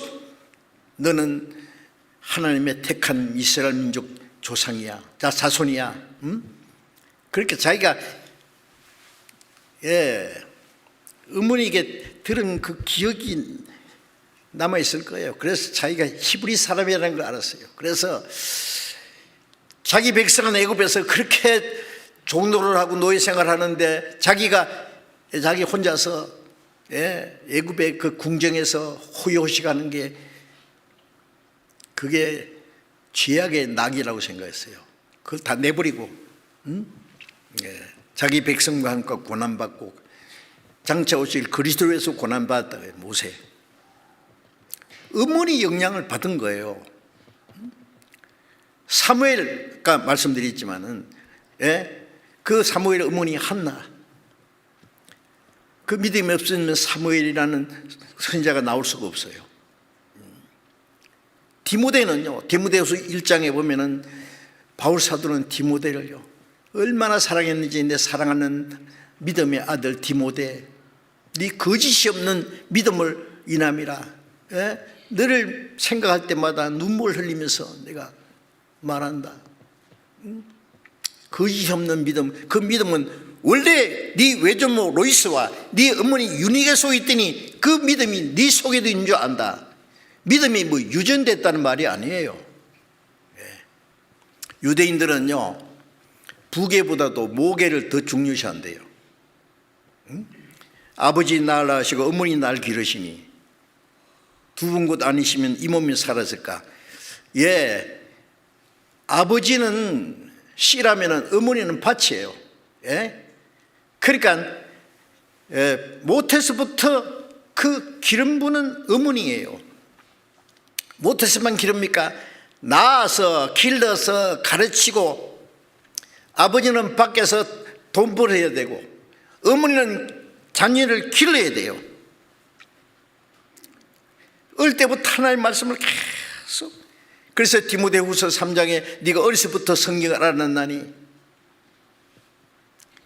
너는 하나님의 택한 이스라엘 민족 조상이야, 자손이야. 그렇게 자기가 어머니에게 들은 그 기억이 남아있을 거예요. 그래서 자기가 히브리 사람이라는 걸 알았어요. 그래서 자기 백성은 애굽에서 그렇게 종노를 하고 노예 생활하는데 자기 혼자서 애굽의 그 궁정에서 호요식하는 게 그게 죄악의 낙이라고 생각했어요. 그걸 다 내버리고 자기 백성과 함께 고난받고 장차 오실 그리스도에서 고난받았다. 모세 어머니 영향을 받은 거예요. 사무엘가 말씀드렸지만은 그 사무엘 어머니 한나, 그 믿음이 없으면 사무엘이라는 선지자가 나올 수가 없어요. 디모데는요, 디모데후서 1장에 보면은 바울 사도는 디모데를요 얼마나 사랑했는지, 내 사랑하는 믿음의 아들 디모데, 네 거짓이 없는 믿음을 인함이라. 너를 생각할 때마다 눈물 흘리면서 내가 말한다. 거짓이 없는 믿음, 그 믿음은 원래 네 외조모 로이스와 네 어머니 유니게 속에 있더니 그 믿음이 네 속에도 있는 줄 안다. 믿음이 뭐 유전됐다는 말이 아니에요. 유대인들은요 부계보다도 모계를 더 중요시한대요. 아버지 날 낳으시고 어머니 날 기르시니 두 분 곧 아니시면 이 몸이 살았을까. 아버지는 씨라면 어머니는 밭이에요. 그러니까 모태서부터 그 기름 부는 어머니예요. 모태서만 기릅니까? 낳아서 길러서 가르치고, 아버지는 밖에서 돈 벌어야 되고 어머니는 자녀를 길러야 돼요. 어릴 때부터 하나님의 말씀을 계속. 그래서 디모데후서 3장에 네가 어려서부터 성경을 알았나니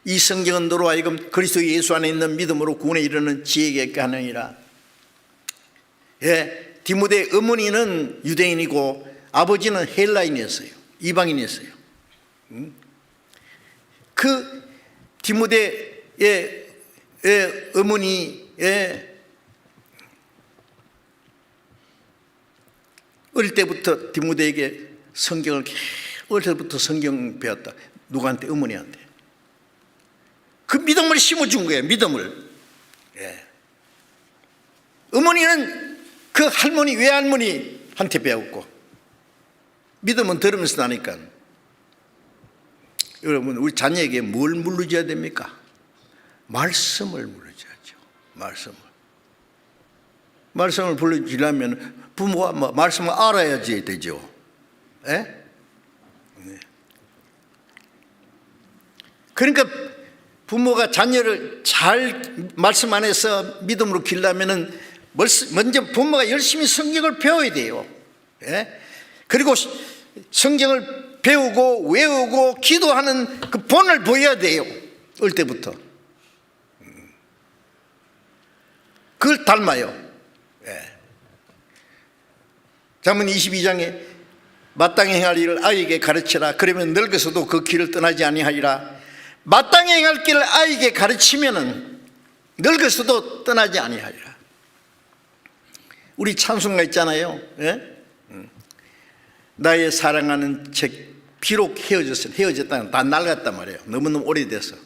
이 성경은 너로 하여금 그리스도 예수 안에 있는 믿음으로 구원에 이르는 지혜가 있게 하느니라. 디모데 어머니는 유대인이고 아버지는 헬라인이었어요. 이방인이었어요. 그 디모데의 어머니의 어릴 때부터 디모데에게 성경을, 어릴 때부터 성경 배웠다. 누구한테? 어머니한테. 그 믿음을 심어준 거예요. 믿음을. 어머니는 그 할머니, 외할머니한테 배웠고, 믿음은 들으면서 나니까. 여러분, 우리 자녀에게 뭘 물려줘야 됩니까? 말씀을 물려줘야죠. 말씀을 불러주려면 부모가 말씀을 알아야지 되죠. 그러니까 부모가 자녀를 잘 말씀 안에서 믿음으로 길려면은 먼저 부모가 열심히 성경을 배워야 돼요. 그리고 성경을 배우고 외우고 기도하는 그 본을 보여야 돼요. 어릴 때부터. 그걸 닮아요. 잠언 22장에 마땅히 행할 일을 아이에게 가르치라. 그러면 늙어서도 그 길을 떠나지 아니하리라. 마땅히 행할 길을 아이에게 가르치면은 늙어서도 떠나지 아니하리라. 우리 찬송가 있잖아요. 나의 사랑하는 책, 비록 헤어졌다는 다 낡았단 말이에요. 너무너무 오래돼서.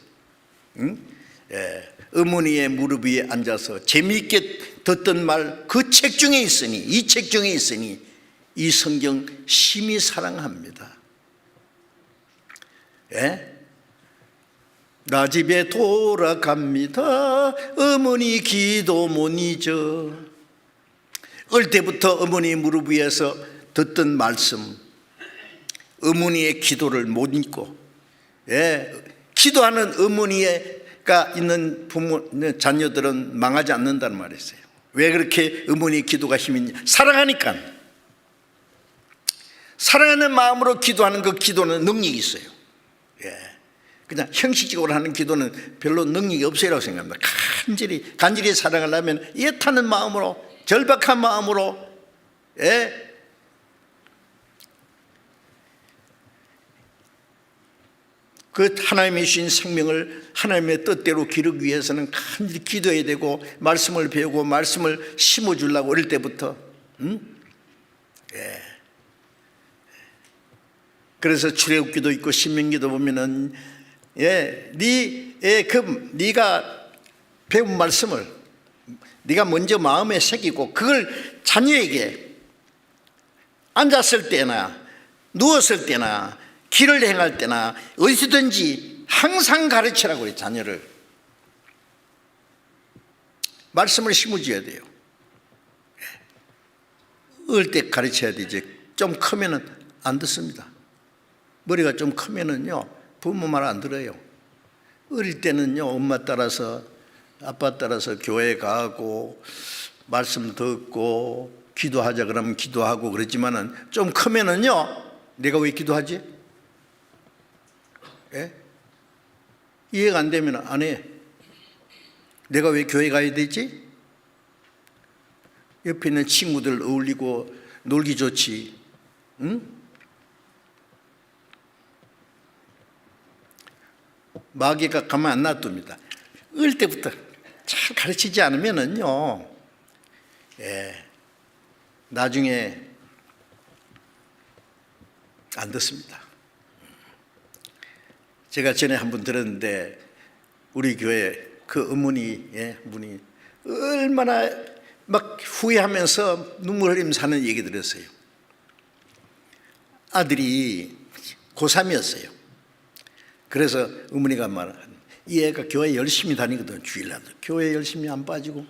어머니의 무릎 위에 앉아서 재미있게 듣던 말, 그 책 중에 있으니, 이 책 중에 있으니 이 성경 심히 사랑합니다. 나 집에 돌아갑니다. 어머니 기도 못 잊어. 어릴 때부터 어머니 무릎 위에서 듣던 말씀, 어머니의 기도를 못 잊고, 기도하는 어머니가 있는 부모, 자녀들은 망하지 않는다는 말이 있어요. 왜 그렇게 어머니의 기도가 힘이 있냐? 사랑하니까. 사랑하는 마음으로 기도하는 그 기도는 능력이 있어요. 그냥 형식적으로 하는 기도는 별로 능력이 없어요라고 생각합니다. 간절히 사랑하려면 애타는 마음으로, 절박한 마음으로, 그 하나님이 주신 생명을 하나님의 뜻대로 기르기 위해서는 간절히 기도해야 되고, 말씀을 배우고 말씀을 심어주려고 어릴 때부터. 그래서 출애굽기도 있고 신명기도 보면은 네가 배운 말씀을 네가 먼저 마음에 새기고 그걸 자녀에게 앉았을 때나 누웠을 때나 길을 행할 때나 어디서든지 항상 가르치라고 그래요. 자녀를 말씀을 심어줘야 돼요. 어릴 때 가르쳐야 되지. 좀 크면은 안 듣습니다. 머리가 좀 크면은요 부모 말 안 들어요. 어릴 때는요 엄마 따라서 아빠 따라서 교회 가고 말씀 듣고 기도하자 그러면 기도하고 그랬지만은 좀 크면은요 내가 왜 기도하지? 예? 이해가 안 되면 안 해. 내가 왜 교회 가야 되지? 옆에 있는 친구들 어울리고 놀기 좋지. 응? 마귀가 가만 안 놔둡니다. 어릴 때부터 잘 가르치지 않으면은요, 나중에 안 듣습니다. 제가 전에 한번 들었는데 우리 교회 그 어머니 분이 얼마나 막 후회하면서 눈물 흘리면서 하는 얘기 들었어요. 아들이 고3이었어요. 그래서 어머니가 말하는 이 애가 교회 열심히 다니거든. 주일날도 교회 열심히 안 빠지고.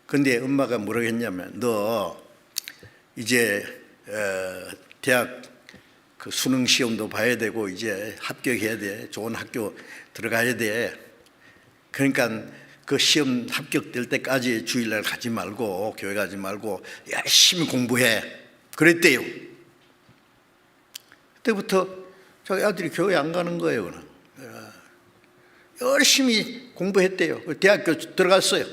근데 엄마가 뭐라고 했냐면 너 이제 대학 그 수능 시험도 봐야 되고 이제 합격해야 돼. 좋은 학교 들어가야 돼. 그러니까 그 시험 합격될 때까지 주일날 가지 말고 교회 가지 말고 열심히 공부해. 그랬대요. 그때부터 저희 아들이 교회 안 가는 거예요. 그럼. 열심히 공부했대요. 대학교 들어갔어요.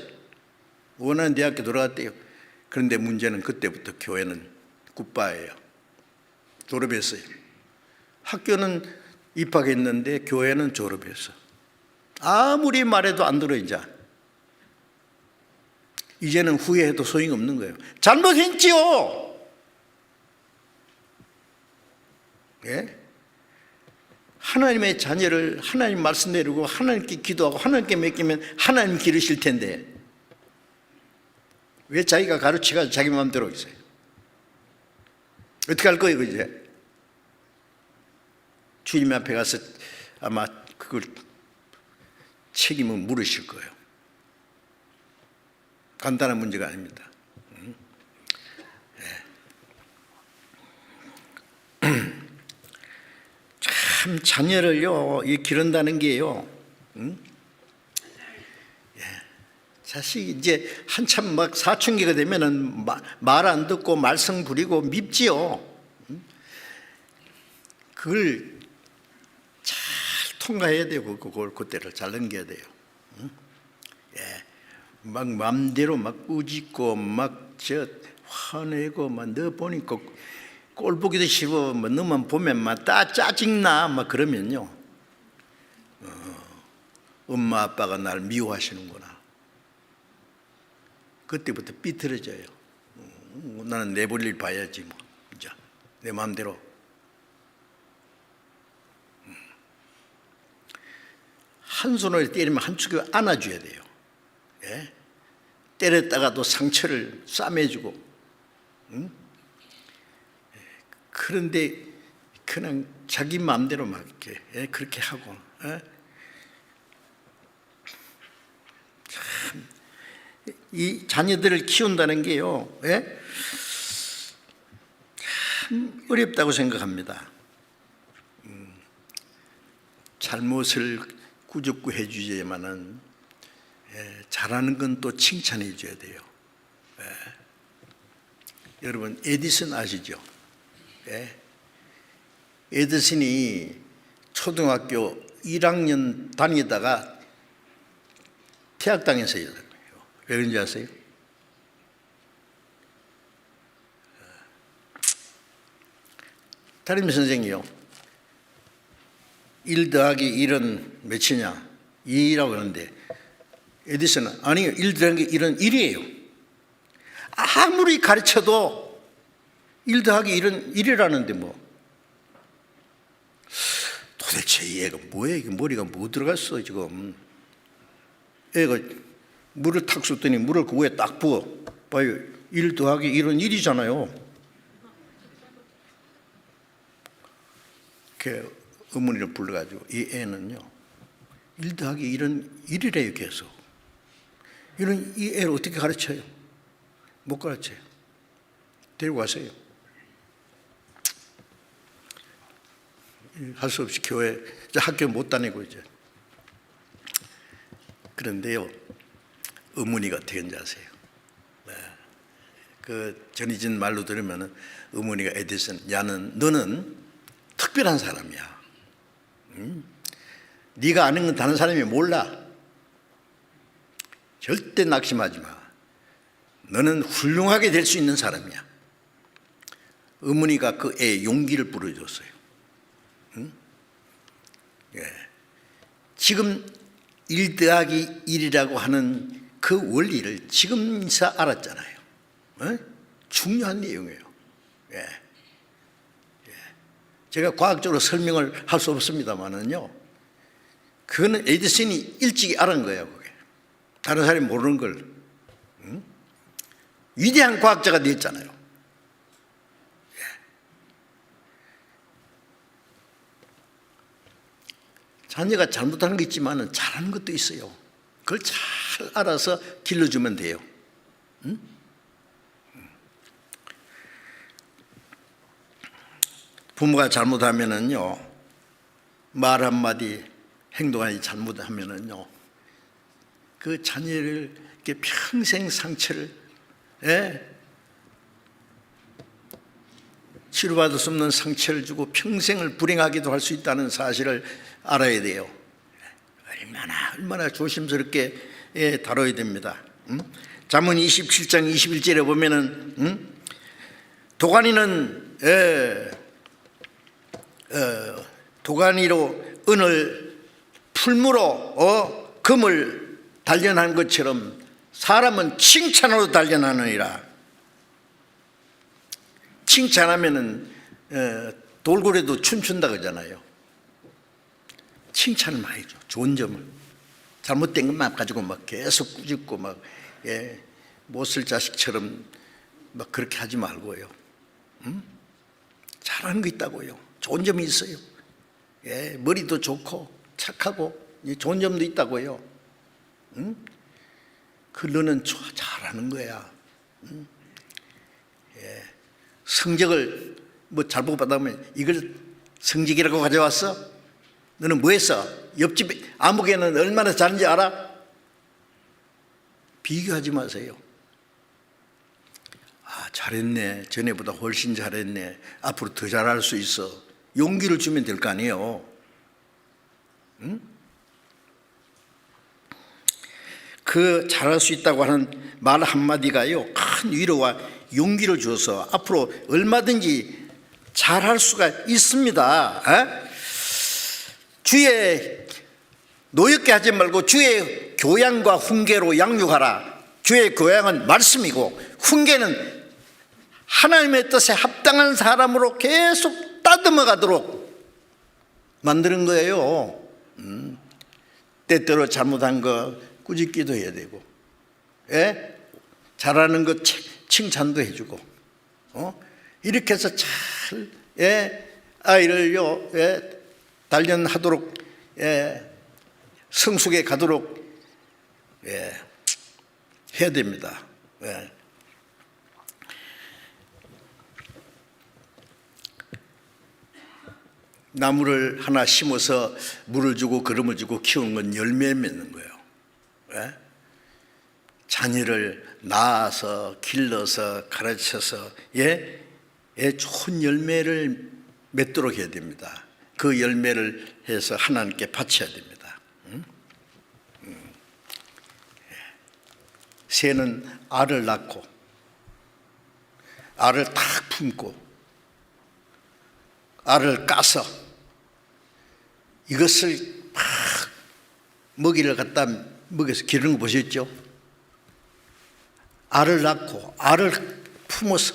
원하는 대학교 들어갔대요. 그런데 문제는 그때부터 교회는 굿바예요. 졸업했어요. 학교는 입학했는데 교회는 졸업했어. 아무리 말해도 안 들어. 이제는 후회해도 소용이 없는 거예요. 잘못했지요. 예? 하나님의 자녀를 하나님 말씀 내리고 하나님께 기도하고 하나님께 맡기면 하나님 기르실 텐데 왜 자기가 가르쳐가지고 자기 마음대로 있어요? 어떻게 할 거예요 이제? 주님 앞에 가서 아마 그걸 책임을 물으실 거예요. 간단한 문제가 아닙니다. 참 자녀를요 기른다는 게요. 자식이 이제 한참 막 사춘기가 되면은 말 안 듣고 말썽 부리고 밉지요. 그걸 잘 통과해야 되고 그때를 잘 넘겨야 돼요. 막 맘대로 막 꾸짖고 막 화내고 막 너 보니까 꼴 보기도 싫어. 뭐 너만 보면 막 짜증나. 막 그러면요. 엄마 아빠가 날 미워하시는구나. 그때부터 삐뚤어져요. 나는 내 볼 일 봐야지 뭐. 이제 내 마음대로. 한 손으로 때리면 한쪽에 안아줘야 돼요. 예? 때렸다가도 상처를 싸매주고. 그런데 그냥 자기 마음대로 막 이렇게 그렇게 하고 참 이 자녀들을 키운다는 게요 참 어렵다고 생각합니다. 잘못을 꾸짖고 해주지만은 잘하는 건 또 칭찬해 줘야 돼요. 여러분 에디슨 아시죠? 에디슨이 초등학교 1학년 다니다가 퇴학당했어요. 왜 그런지 아세요? 담임 선생이요. 1 더하기 1은 몇이냐? 2라고 하는데 에디슨은 아니요. 1 더하기 1은 1이에요. 아무리 가르쳐도 1 더하기 1은 1이라는데 뭐 도대체 이 애가 뭐야? 이게 머리가 뭐 들어갔어 지금. 애가 물을 탁 쏟더니 물을 그 위에 딱 부어 봐요. 1 더하기 1은 1이잖아요. 그 어머니를 불러가지고 이 애는요 1 더하기 1은 1이래요 계속. 이런 이 애를 어떻게 가르쳐요? 못 가르쳐요. 데리고 가세요. 할 수 없이 교회 학교 못 다니고 이제. 그런데요 어머니가 어떻게 하는지 아세요? 그 전해진 말로 들으면 어머니가 에디슨, 너는 특별한 사람이야. 네가 아는 건 다른 사람이 몰라. 절대 낙심하지 마. 너는 훌륭하게 될 수 있는 사람이야. 어머니가 그 애에 용기를 불어줬어요. 지금 1 더하기 1이라고 하는 그 원리를 지금서 알았잖아요. 중요한 내용이에요. 제가 과학적으로 설명을 할 수 없습니다만은요, 그거는 에디슨이 일찍 알은 거예요. 그게 다른 사람이 모르는 걸. 위대한 과학자가 됐잖아요. 자녀가 잘못하는 게 있지만 잘하는 것도 있어요. 그걸 잘 알아서 길러주면 돼요. 부모가 잘못하면은요, 말 한마디, 행동하기 잘못하면은요, 그 자녀를 이렇게 평생 상처를, 치료받을 수 없는 상처를 주고 평생을 불행하기도 할 수 있다는 사실을 알아야 돼요. 얼마나 조심스럽게 다뤄야 됩니다. 잠언 27장 21절에 보면은 도가니로 은을 풀무로 금을 단련한 것처럼 사람은 칭찬으로 단련하느니라. 칭찬하면은 돌고래도 춤춘다 그러잖아요. 칭찬을 많이 줘. 좋은 점을. 잘못된 것만 가지고 막 계속 꾸짖고 막 못쓸 자식처럼 막 그렇게 하지 말고요. 잘하는 거 있다고요. 좋은 점이 있어요. 머리도 좋고 착하고 좋은 점도 있다고요. 그 너는 잘하는 거야. 성적을 뭐 잘못 받으면 이걸 성적이라고 가져왔어? 너는 뭐 했어? 옆집 아무개는 얼마나 잘하는지 알아? 비교하지 마세요. 잘했네. 전에보다 훨씬 잘했네. 앞으로 더 잘할 수 있어. 용기를 주면 될 거 아니에요. 그 잘할 수 있다고 하는 말 한마디가요, 큰 위로와 용기를 줘서 앞으로 얼마든지 잘할 수가 있습니다. 주의 노엽게 하지 말고 주의 교양과 훈계로 양육하라. 주의 교양은 말씀이고 훈계는 하나님의 뜻에 합당한 사람으로 계속 따듬어 가도록 만드는 거예요. 때때로 잘못한 거 꾸짖기도 해야 되고, 잘하는 거 칭찬도 해주고, 이렇게 해서 잘 아이를요 단련하도록 성숙에 가도록 해야 됩니다. 나무를 하나 심어서 물을 주고 기름을 주고 키우는 건 열매 맺는 거예요. 자녀를 낳아서 길러서 가르쳐서 좋은 열매를 맺도록 해야 됩니다. 그 열매를 해서 하나님께 바쳐야 됩니다. 새는 알을 낳고 알을 탁 품고 알을 까서 이것을 막 먹이를 갖다 먹여서 기르는 거 보셨죠? 알을 낳고 알을 품어서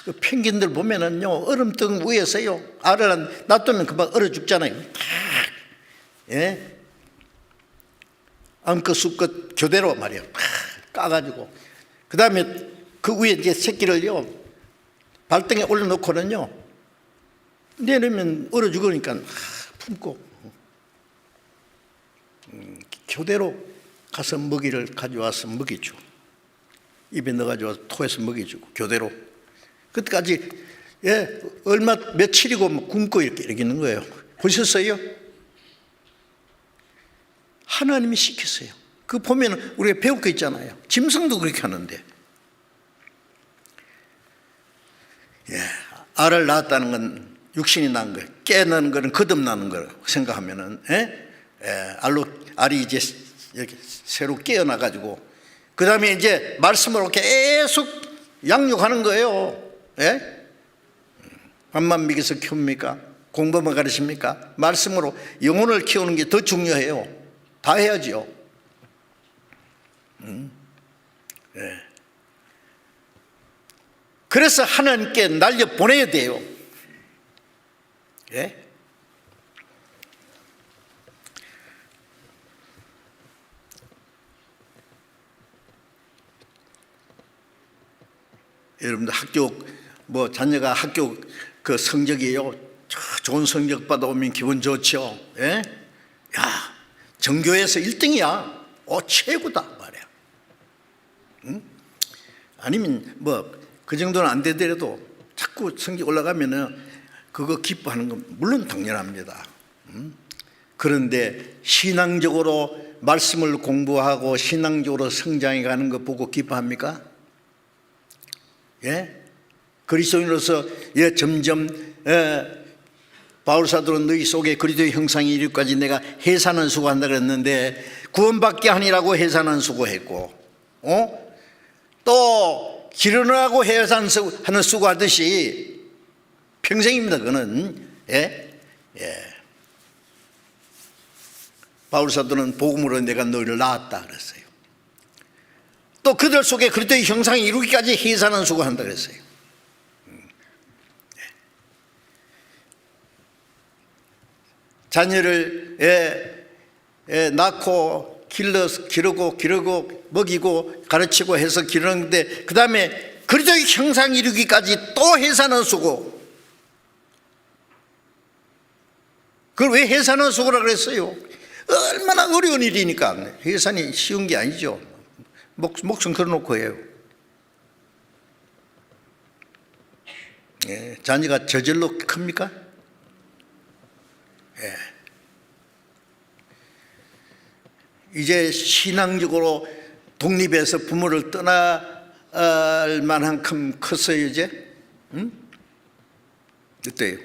그 펭귄들 보면은요 얼음등 위에서요 알을 놔두면 금방 얼어 죽잖아요. 암컷 수컷 교대로 말이에요. 까가지고 그 다음에 그 위에 이제 새끼를요 발등에 올려놓고는요 내려면 얼어 죽으니까 품고 교대로 가서 먹이를 가져와서 먹이죠. 입에 넣어가지고 토해서 먹여주고 교대로. 그때까지 얼마 며칠이고 굶고 이렇게 있는 거예요. 보셨어요? 하나님이 시켰어요. 그 보면 우리가 배울 거 있잖아요. 짐승도 그렇게 하는데. 알을 낳았다는 건 육신이 난 거예요. 깨나는 거는 거듭나는 거라고 생각하면은, 알이 이제 이렇게 새로 깨어나가지고, 그 다음에 이제 말씀으로 계속 양육하는 거예요. 밥만 먹여서 키웁니까? 공부만 가르칩니까? 말씀으로 영혼을 키우는 게 더 중요해요. 다 해야죠. 그래서 하나님께 날려 보내야 돼요. 여러분들 학교 자녀가 학교 그 성적이에요. 좋은 성적 받아오면 기분 좋죠. 야, 전교에서 1등이야. 최고다 말이야. 아니면 그 정도는 안 되더라도 자꾸 성적 올라가면은 그거 기뻐하는 건 물론 당연합니다. 그런데 신앙적으로 말씀을 공부하고 신앙적으로 성장해 가는 거 보고 기뻐합니까? 그리스도인으로서 점점 바울 사도는 너희 속에 그리스도의 형상이 이르기까지 내가 해산한 수고한다 그랬는데 구원받게 하니라고 해산한 수고했고 또 기르느라고 해산하는 수고하듯이 평생입니다. 그거는 바울 사도는 복음으로 내가 너희를 낳았다 그랬어요. 또 그들 속에 그리스도의 형상이 이루기까지 해산한 수고한다 그랬어요. 자녀를 낳고 기르고 먹이고 가르치고 해서 기르는데 그 다음에 그리스도의 형상 이루기까지 또 해산한 수고. 그걸 왜 해산한 수고라고 그랬어요? 얼마나 어려운 일이니까. 해산이 쉬운 게 아니죠. 목숨 걸어놓고 해요. 자녀가 저절로 큽니까? 이제 신앙적으로 독립해서 부모를 떠날 만큼 컸어요 이제? 어때요?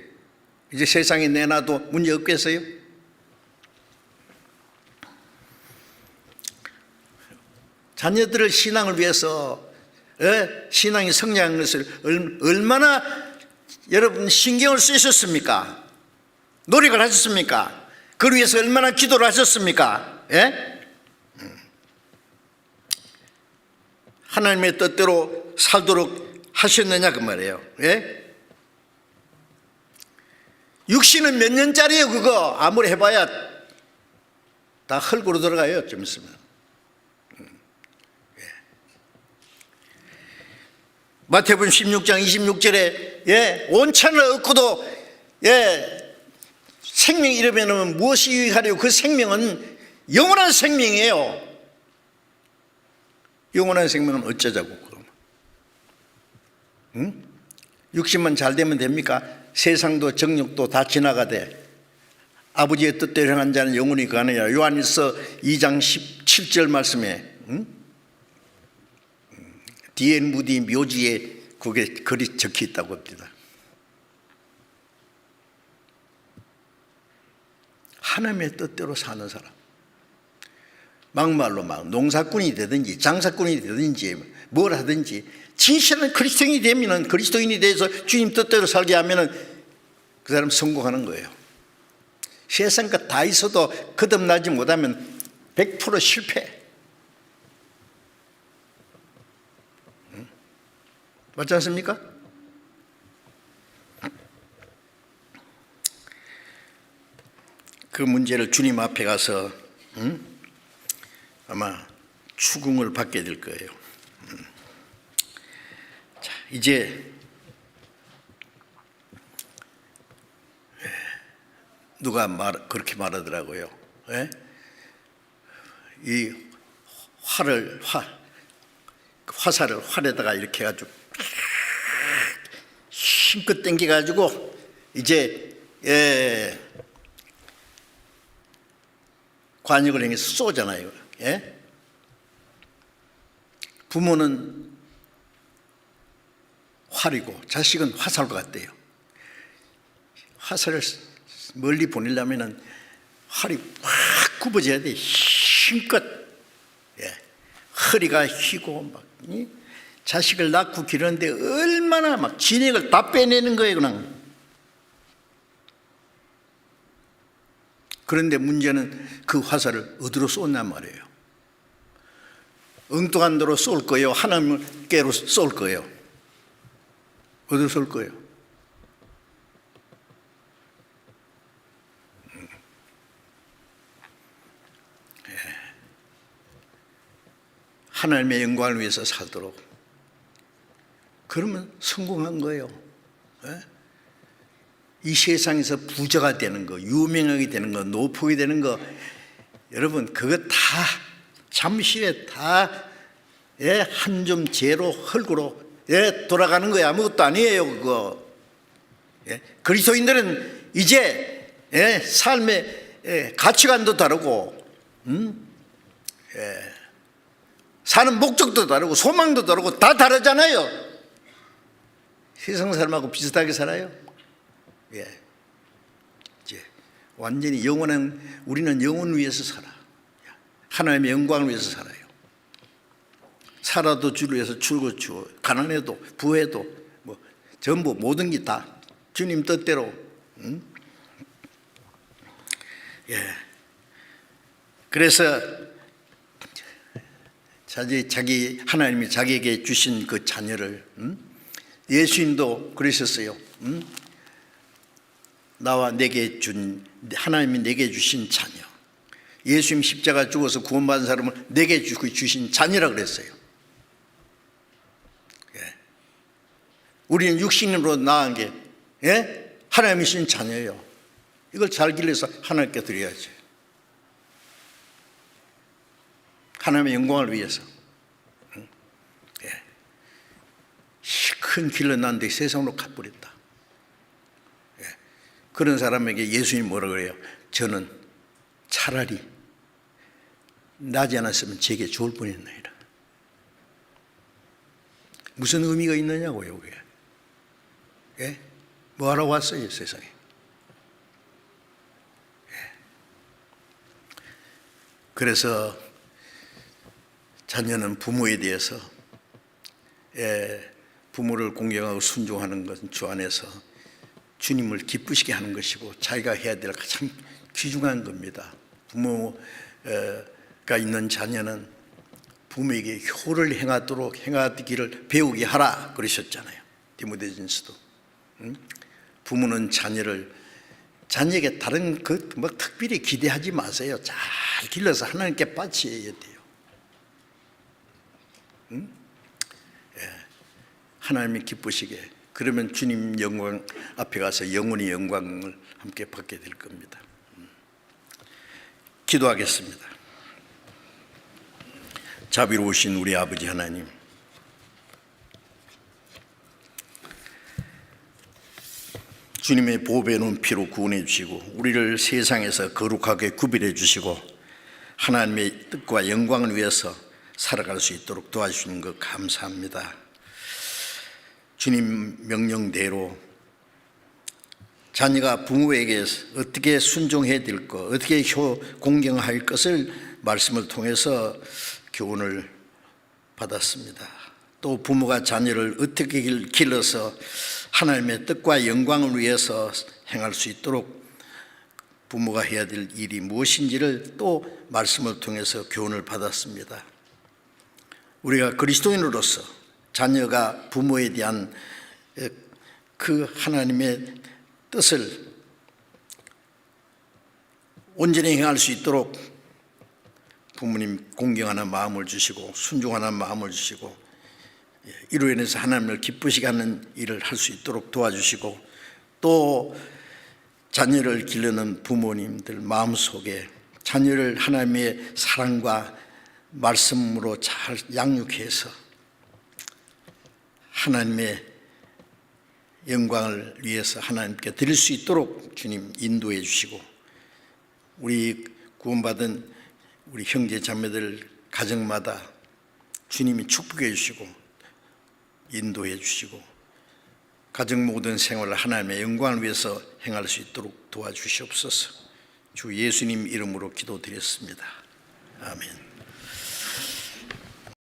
이제 세상에 내놔도 문제 없겠어요? 자녀들을 신앙을 위해서 신앙이 성장하는 것을 얼마나 여러분 신경을 쓰셨습니까? 노력을 하셨습니까? 그를 위해서 얼마나 기도를 하셨습니까? 하나님의 뜻대로 살도록 하셨느냐 그 말이에요. 육신은 몇 년짜리예요 그거? 아무리 해봐야 다 흙으로 들어가요 좀 있으면. 마태복음 16장 26절에 온천을 얻고도 생명 이르면 무엇이 유익하리요? 그 생명은 영원한 생명이에요. 영원한 생명은 어쩌자고 그럼? 육신만 잘 되면 됩니까? 세상도 정욕도 다 지나가되 아버지의 뜻대로 행한 자는 영원히 가느니라. 요한일서 2장 17절 말씀에 D.N.무디 묘지에 그게 글이 적혀 있다고 합니다. 하나님의 뜻대로 사는 사람, 막말로 농사꾼이 되든지 장사꾼이 되든지 뭘 하든지 진실한 그리스도인이 되면은, 그리스도인이 돼서 주님 뜻대로 살게 하면은 그 사람 성공하는 거예요. 세상 것 다 있어도 거듭나지 못하면 100% 실패. 맞지 않습니까? 그 문제를 주님 앞에 가서 아마 추궁을 받게 될 거예요. 자, 이제 누가 그렇게 말하더라고요. 예? 이 화살을 활에다가 이렇게 해가지고 힘껏 당겨가지고 이제 관역을 향해서 쏘잖아요. 예? 부모는 활이고 자식은 화살과 같대요. 화살을 멀리 보내려면 활이 확 굽어져야 돼. 힘껏. 허리가 휘고 막 자식을 낳고 기르는데 얼마나 막 진액을 다 빼내는 거예요, 그냥. 그런데 문제는 그 화살을 어디로 쏘냔 말이에요. 엉뚱한 데로 쏠 거예요? 하나님께로 쏠 거예요? 어디로 쏠 거예요? 하나님의 영광을 위해서 살도록. 그러면 성공한 거예요. 이 세상에서 부자가 되는 거, 유명하게 되는 거, 노폭이 되는 거, 여러분 그거 다 잠시 후에 다 한 점 제로 흙으로 돌아가는 거야. 아무것도 아니에요, 그거. 그리스도인들은 이제 삶의 가치관도 다르고, 사는 목적도 다르고 소망도 다르고 다 다르잖아요. 세상 사람하고 비슷하게 살아요. 이제 완전히 우리는 영혼을 위해서 살아. 하나님의 영광을 위해서 살아요. 살아도 주를 위해서 죽고 가난해도 부해도 뭐 전부 모든 게 다 주님 뜻대로. 그래서 하나님이 자기에게 주신 그 자녀를, 예수님도 그러셨어요. 하나님이 내게 주신 자녀. 예수님 십자가 죽어서 구원받은 사람을 내게 주신 자녀라 그랬어요. 우리는 육신으로 낳은 게 하나님이 주신 자녀예요. 이걸 잘 길러서 하나님께 드려야지. 하나님의 영광을 위해서. 큰 길로 났는데 세상으로 가버렸다. 그런 사람에게 예수님이 뭐라 그래요? 저는 차라리 나지 않았으면 제게 좋을 뻔했나이다. 무슨 의미가 있느냐고요, 그게. 뭐하러 왔어요, 세상에. 그래서 자녀는 부모에 대해서 부모를 공경하고 순종하는 것은 주 안에서 주님을 기쁘시게 하는 것이고 자기가 해야 될 가장 귀중한 겁니다. 부모가 있는 자녀는 부모에게 효를 행하기를 배우게 하라 그러셨잖아요. 디모데전서도. 부모는 자녀에게 다른 특별히 기대하지 마세요. 잘 길러서 하나님께 바쳐야 돼요. 하나님이 기쁘시게. 그러면 주님 영광 앞에 가서 영원히 영광을 함께 받게 될 겁니다. 기도하겠습니다. 자비로우신 우리 아버지 하나님, 주님의 보배의 눈피로 구원해 주시고 우리를 세상에서 거룩하게 구별해 주시고 하나님의 뜻과 영광을 위해서 살아갈 수 있도록 도와주시는 것 감사합니다. 주님 명령대로 자녀가 부모에게 어떻게 순종해야 될 것, 어떻게 공경할 것을 말씀을 통해서 교훈을 받았습니다. 또 부모가 자녀를 어떻게 길러서 하나님의 뜻과 영광을 위해서 행할 수 있도록 부모가 해야 될 일이 무엇인지를 또 말씀을 통해서 교훈을 받았습니다. 우리가 그리스도인으로서 자녀가 부모에 대한 그 하나님의 뜻을 온전히 행할 수 있도록 부모님 공경하는 마음을 주시고 순종하는 마음을 주시고 이로 인해서 하나님을 기쁘시게 하는 일을 할 수 있도록 도와주시고 또 자녀를 기르는 부모님들 마음속에 자녀를 하나님의 사랑과 말씀으로 잘 양육해서 하나님의 영광을 위해서 하나님께 드릴 수 있도록 주님 인도해 주시고, 우리 구원받은 우리 형제 자매들 가정마다 주님이 축복해 주시고 인도해 주시고 가정 모든 생활을 하나님의 영광을 위해서 행할 수 있도록 도와주시옵소서. 주 예수님 이름으로 기도드렸습니다. 아멘.